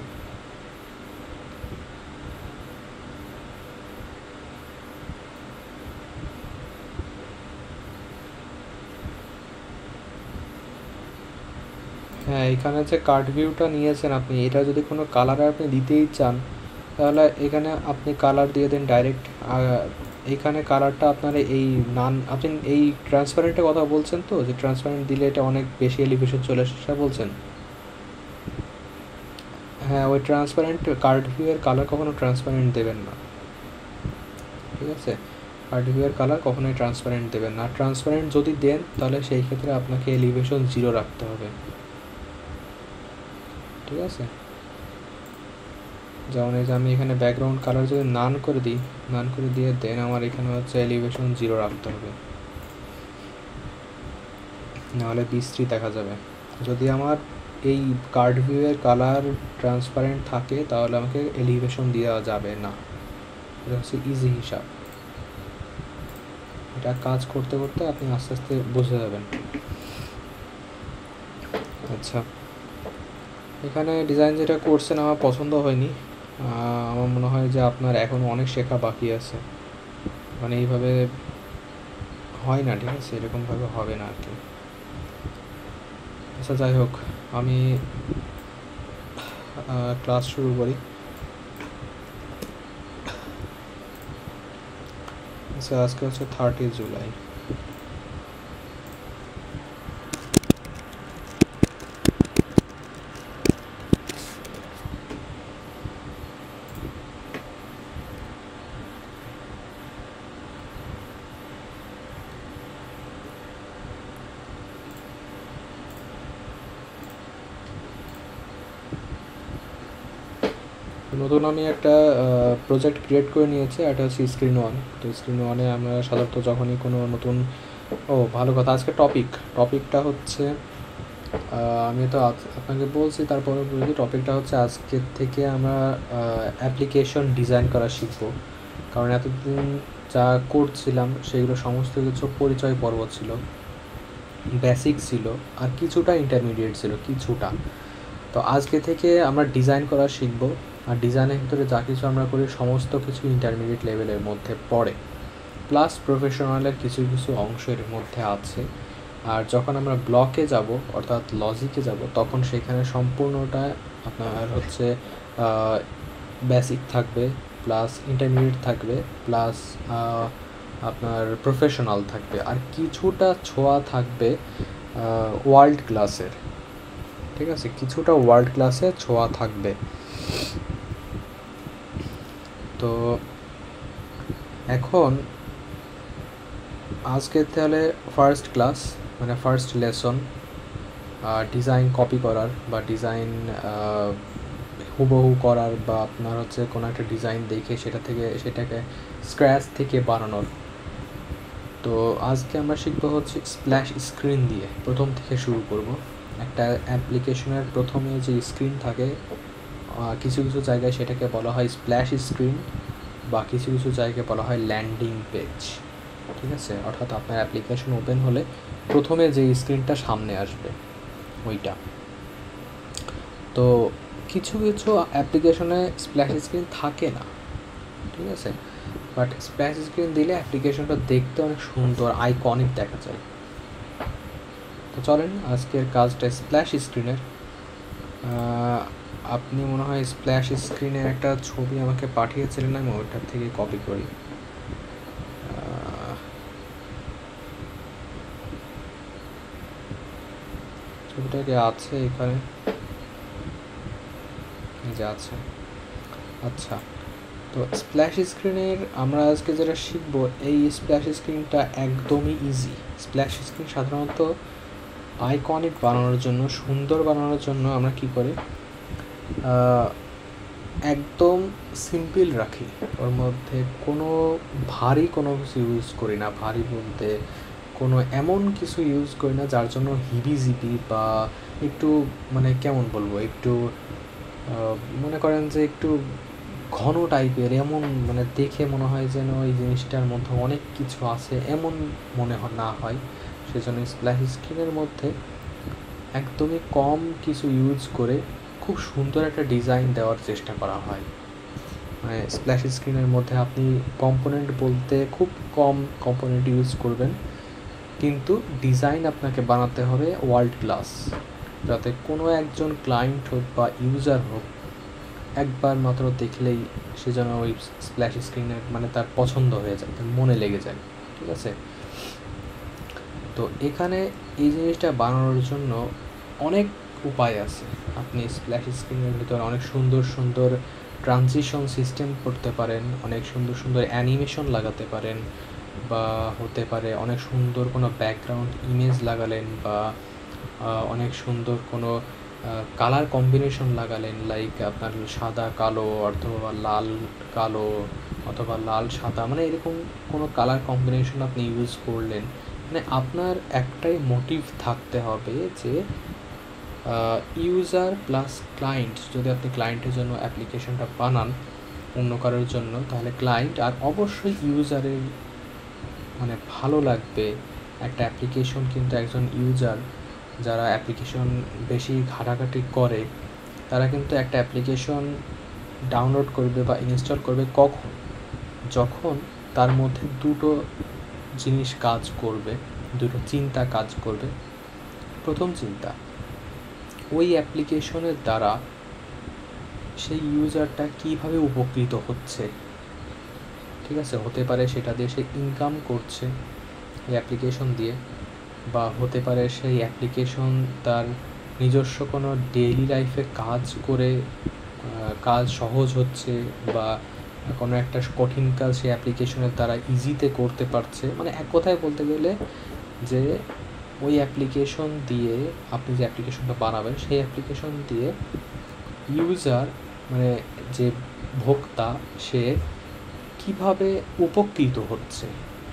Speaker 11: হ্যাঁ, এখানে যে কার্ড ভিউটা নিয়েছেন আপনি, এটা যদি কোনো কালারে আপনি দিতেই চান তাহলে এখানে আপনি কালার দিয়ে দেন ডাইরেক্ট। এইখানে কালারটা আপনার এই আপনি এই ট্রান্সপারেন্টের কথা বলছেন তো, যে ট্রান্সপারেন্ট দিলে এটা অনেক বেশি এলিভেশন চলে আসে সেটা বলছেন? হ্যাঁ, ওই ট্রান্সপারেন্ট কার্ড ভিউয়ের কালার কখনো ট্রান্সপারেন্ট দেবেন না, ঠিক আছে? কার্ড ভিউয়ের কালার কখনোই ট্রান্সপারেন্ট দেবেন না। ট্রান্সপারেন্ট যদি দেন তাহলে সেই ক্ষেত্রে আপনাকে এলিভেশন 0 রাখতে হবে, ঠিক আছে? যেমন এই যে আমি এখানে ব্যাকগ্রাউন্ড কালার যদি নান করে দিই, নান করে দিয়ে দেন আমার এখানে হচ্ছে এলিভেশন 0 রাখতে হবে, নাহলে বিশ্রী দেখা যাবে। যদি আমার এই কার্ড ভিউয়ের কালার ট্রান্সপারেন্ট থাকে তাহলে আমাকে এলিভেশন দেওয়া যাবে না। এটা হচ্ছে ইজি হিসাব। এটা কাজ করতে করতে আপনি আস্তে আস্তে বুঝে যাবেন। আচ্ছা, এখানে ডিজাইন যেটা করছেন আমার পছন্দ হয়নি। আমার মনে হয় যে আপনার এখনও অনেক শেখা বাকি আছে, মানে এইভাবে হয় না, ঠিক আছে? এরকমভাবে হবে না আর কি। আচ্ছা, যাই হোক, আমি ক্লাস শুরু করি। আচ্ছা, আজকে হচ্ছে 30 জুলাই। নতুন আমি একটা প্রজেক্ট ক্রিয়েট করে নিয়েছি, এটা হচ্ছে স্ক্রিন 1। তো স্ক্রিন 1-এ আমরা সাধারণত যখনই কোনো নতুন ভালো কথা, আজকে টপিকটা হচ্ছে আমি তো আপনাকে বলছি, তারপরে বলি টপিকটা হচ্ছে আজকের থেকে আমরা অ্যাপ্লিকেশন ডিজাইন করা শিখব। কারণ এতদিন যা করছিলাম সেগুলো সমস্ত কিছু পরিচয় পর্ব ছিল, বেসিক ছিল, আর কিছুটা ইন্টারমিডিয়েট ছিল, কিছুটা। তো আজকে থেকে আমরা ডিজাইন করা শিখব, আর ডিজাইনের ভিতরে যা কিছু আমরা করি সমস্ত কিছু ইন্টারমিডিয়েট লেভেলের মধ্যে পড়ে, প্লাস প্রফেশনালের কিছু কিছু অংশ এর মধ্যে আছে। আর যখন আমরা ব্লকে যাব, অর্থাৎ লজিকে যাব, তখন সেখানে সম্পূর্ণটা আপনার হচ্ছে বেসিক থাকবে, প্লাস ইন্টারমিডিয়েট থাকবে, প্লাস আপনার প্রফেশনাল থাকবে, আর কিছুটা ছোঁয়া থাকবে ওয়ার্ল্ড ক্লাসের, ঠিক আছে? কিছুটা ওয়ার্ল্ড ক্লাসে ছোঁয়া থাকবে। তো এখন আজকে তাহলে ফার্স্ট ক্লাস, মানে ফার্স্ট লেসন, ডিজাইন কপি করার বা ডিজাইন হুবহু করার, বা আপনার হচ্ছে কোনো একটা ডিজাইন দেখে সেটাকে স্ক্র্যাচ থেকে বানানোর। তো আজকে আমরা শিখবো হচ্ছে স্প্ল্যাশ স্ক্রিন দিয়ে, প্রথম থেকে শুরু করব। একটা অ্যাপ্লিকেশনের প্রথমে যে স্ক্রিন থাকে, কিছু কিছু জায়গায় সেটাকে বলা হয় স্প্ল্যাশ স্ক্রিন, বা কিছু কিছু জায়গায় বলা হয় ল্যান্ডিং পেজ, ঠিক আছে? অর্থাৎ আপনার অ্যাপ্লিকেশন ওপেন হলে প্রথমে যে স্ক্রিনটা সামনে আসবে ওইটা। তো কিছু কিছু অ্যাপ্লিকেশনে স্প্ল্যাশ স্ক্রিন থাকে না, ঠিক আছে? বাট স্প্ল্যাশ স্ক্রিন দিলে অ্যাপ্লিকেশনটা দেখতে অনেক সুন্দর, আইকনিক দেখা যায়। তো চলেন আজকের কাজটা স্প্ল্যাশ স্ক্রিনের। আপনি মনে হয় স্প্ল্যাশ স্ক্রিনের একটা ছবি আমাকে পাঠিয়েছিলেন, আমি ওইটার থেকে কপি করি। ছবিটা কি আছে এখানে? এই যে আছে। আচ্ছা, তো স্প্ল্যাশ স্ক্রিনের আমরা আজকে যেটা শিখব, এই স্প্ল্যাশ স্ক্রিনটা একদমই ইজি। স্প্ল্যাশ স্ক্রিন সাধারণত আইকনিক বানানোর জন্য, সুন্দর বানানোর জন্য আমরা কি করি, একদম সিম্পল রাখি, ওর মধ্যে কোনো ভারী কোনো কিছু ইউজ করি না। ভারী বলতে কোনো এমন কিছু ইউজ করি না যার জন্য হিবিজিবি বা একটু মানে কেমন বলবো, একটু মনে করেন যে একটু ঘন টাইপের, এমন মানে দেখে মনে হয় যেন ওই জিনিসটার মধ্যে অনেক কিছু আছে, এমন মনে না হয়। সেজন্য স্প্ল্যাশ স্ক্রিনের মধ্যে একদমই কম কিছু ইউজ করে খুব সুন্দর একটা ডিজাইন দেওয়ার চেষ্টা করা হয়। মানে স্প্ল্যাশ স্ক্রিনের মধ্যে আপনি কম্পোনেন্ট বলতে খুব কম কম্পোনেন্ট ইউজ করবেন, কিন্তু ডিজাইন আপনাকে বানাতে হবে ওয়ার্ল্ড ক্লাস, যাতে কোনো একজন ক্লায়েন্ট হোক বা ইউজার হোক একবার মাত্র দেখলেই সে যেন ওই স্প্ল্যাশ স্ক্রিনের মানে তার পছন্দ হয়ে যায়, তার মনে লেগে যায়। ঠিক আছে, তো এখানে এই জিনিসটা বানানোর জন্য অনেক উপায় আছে। আপনি স্প্ল্যাশ স্ক্রিনের ভিতরে অনেক সুন্দর সুন্দর ট্রানজিশন সিস্টেম করতে পারেন, অনেক সুন্দর সুন্দর অ্যানিমেশন লাগাতে পারেন, বা হতে পারে অনেক সুন্দর কোনো ব্যাকগ্রাউন্ড ইমেজ লাগালেন, বা অনেক সুন্দর কোনো কালার কম্বিনেশন লাগালেন, লাইক আপনার সাদা কালো অথবা লাল কালো অথবা লাল সাদা, মানে এরকম কোনো কালার কম্বিনেশন আপনি ইউজ করলেন। মানে আপনার একটাই মোটিভ থাকতে হবে যে ইউজার প্লাস ক্লায়েন্ট। যদি আপনি ক্লায়েন্টের জন্য অ্যাপ্লিকেশনটা বানান অন্য কারোর জন্য, তাহলে ক্লায়েন্ট আর অবশ্যই ইউজারের মানে ভালো লাগবে একটা অ্যাপ্লিকেশন। কিন্তু একজন ইউজার যারা অ্যাপ্লিকেশন বেশি ঘাটাঘাটি করে, তারা কিন্তু একটা অ্যাপ্লিকেশন ডাউনলোড করবে বা ইনস্টল করবে কখন? যখন তার মধ্যে দুটো জিনিস কাজ করবে, দুটো চিন্তা কাজ করবে। প্রথম চিন্তা, ওই অ্যাপ্লিকেশনের দ্বারা সেই ইউজারটা কীভাবে উপকৃত হচ্ছে। ঠিক আছে, হতে পারে সেটা দিয়ে সে ইনকাম করছে এই অ্যাপ্লিকেশন দিয়ে, বা হতে পারে সেই অ্যাপ্লিকেশন তার নিজস্ব কোনো ডেইলি লাইফে কাজ করে কাজ সহজ হচ্ছে, বা কোনো একটা কঠিন কাজ সেই অ্যাপ্লিকেশনের দ্বারা ইজিতে করতে পারছে। মানে এক কথায় বলতে গেলে যে ওই অ্যাপ্লিকেশন দিয়ে আপনি যে অ্যাপ্লিকেশনটা বানাবেন, সেই অ্যাপ্লিকেশন দিয়ে ইউজার মানে যে ভোক্তা সে কিভাবে উপকৃত হচ্ছে,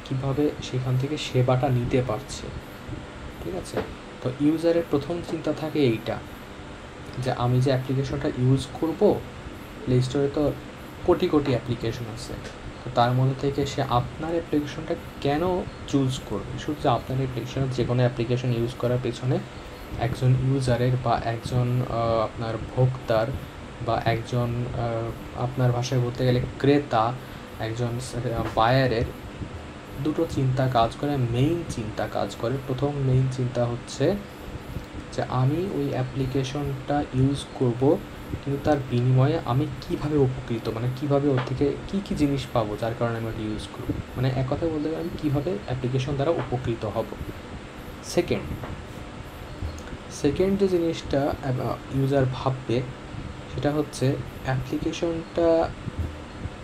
Speaker 11: কিভাবে সেখান থেকে সেবাটা নিতে পারছে। ঠিক আছে, তো ইউজারের প্রথম চিন্তা থাকে এইটা, যে আমি যে অ্যাপ্লিকেশনটা ইউজ করব, প্লে স্টোরে তো কোটি কোটি অ্যাপ্লিকেশন আছে, তো তার মধ্যে থেকে সে আপনার অ্যাপ্লিকেশনটা কেন চুজ করবে। শুধু যে আপনার অ্যাপ্লিকেশনের যে কোনো অ্যাপ্লিকেশন ইউজ করার পেছনে একজন ইউজারের বা একজন আপনার ভোক্তার বা একজন আপনার ভাষায় বলতে গেলে ক্রেতা, একজন বায়ারের দুটো চিন্তা কাজ করে, মেইন চিন্তা কাজ করে। প্রথম মেইন চিন্তা হচ্ছে যে আমি ওই অ্যাপ্লিকেশনটা ইউজ করব, কিন্তু তার বিনিময়ে আমি কিভাবে উপকৃত, মানে কিভাবে ওর থেকে কী কী জিনিস পাবো যার কারণে আমি ওটা ইউজ করব। মানে এক কথা বলতে গেলে আমি কীভাবে অ্যাপ্লিকেশন দ্বারা উপকৃত হব। সেকেন্ড যে জিনিসটা ইউজার ভাববে সেটা হচ্ছে অ্যাপ্লিকেশনটা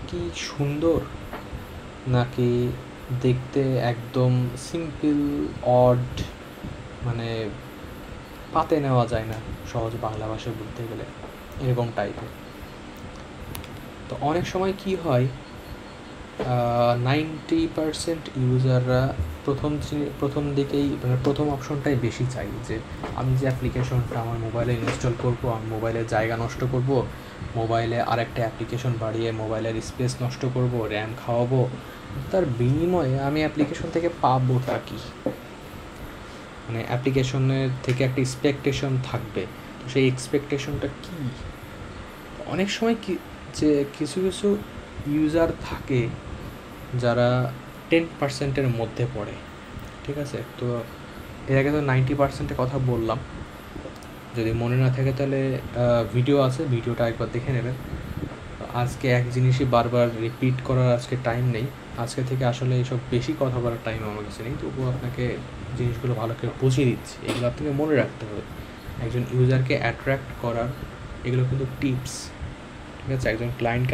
Speaker 11: কি সুন্দর, নাকি দেখতে একদম সিম্পল অড, মানে পাতে নেওয়া যায় না, সহজ বাংলা ভাষায় বলতে গেলে এরকম টাইপের। তো অনেক সময় কি হয়, 90% ইউজাররা প্রথম দিকেই মানে প্রথম অপশনটাই বেশি চাই, যে আমি যে অ্যাপ্লিকেশনটা আমার মোবাইলে ইনস্টল করব, আমি মোবাইলের জায়গা নষ্ট করব, মোবাইলে আরেকটা অ্যাপ্লিকেশন বাড়িয়ে মোবাইলের স্পেস নষ্ট করব, র্যাম খাওয়াবো, তার বিনিময়ে আমি অ্যাপ্লিকেশন থেকে পাবোটা কি। মানে অ্যাপ্লিকেশনের থেকে একটা এক্সপেকটেশন থাকবে, তো সেই এক্সপেকটেশনটা কী। অনেক সময় কি যে কিছু কিছু ইউজার থাকে যারা 10%-এর মধ্যে পড়ে। ঠিক আছে, তো এর আগে তো 90%-এর কথা বললাম, যদি মনে না থাকে তাহলে ভিডিও আছে, ভিডিওটা একবার দেখে নেবেন। আজকে এক জিনিসই বারবার রিপিট করার আজকে টাইম নেই, আজকে থেকে আসলে এইসব বেশি কথা বলার টাইম আমার কাছে নেই, তবুও আপনাকে জিনিসগুলো ভালো করে বুঝিয়ে দিচ্ছি, এগুলো আপনাকে মনে রাখতে হবে। একজন ইউজারকে অ্যাট্রাক্ট করার এগুলো কিন্তু টিপস। ঠিক আছে, একজন ক্লায়েন্টকে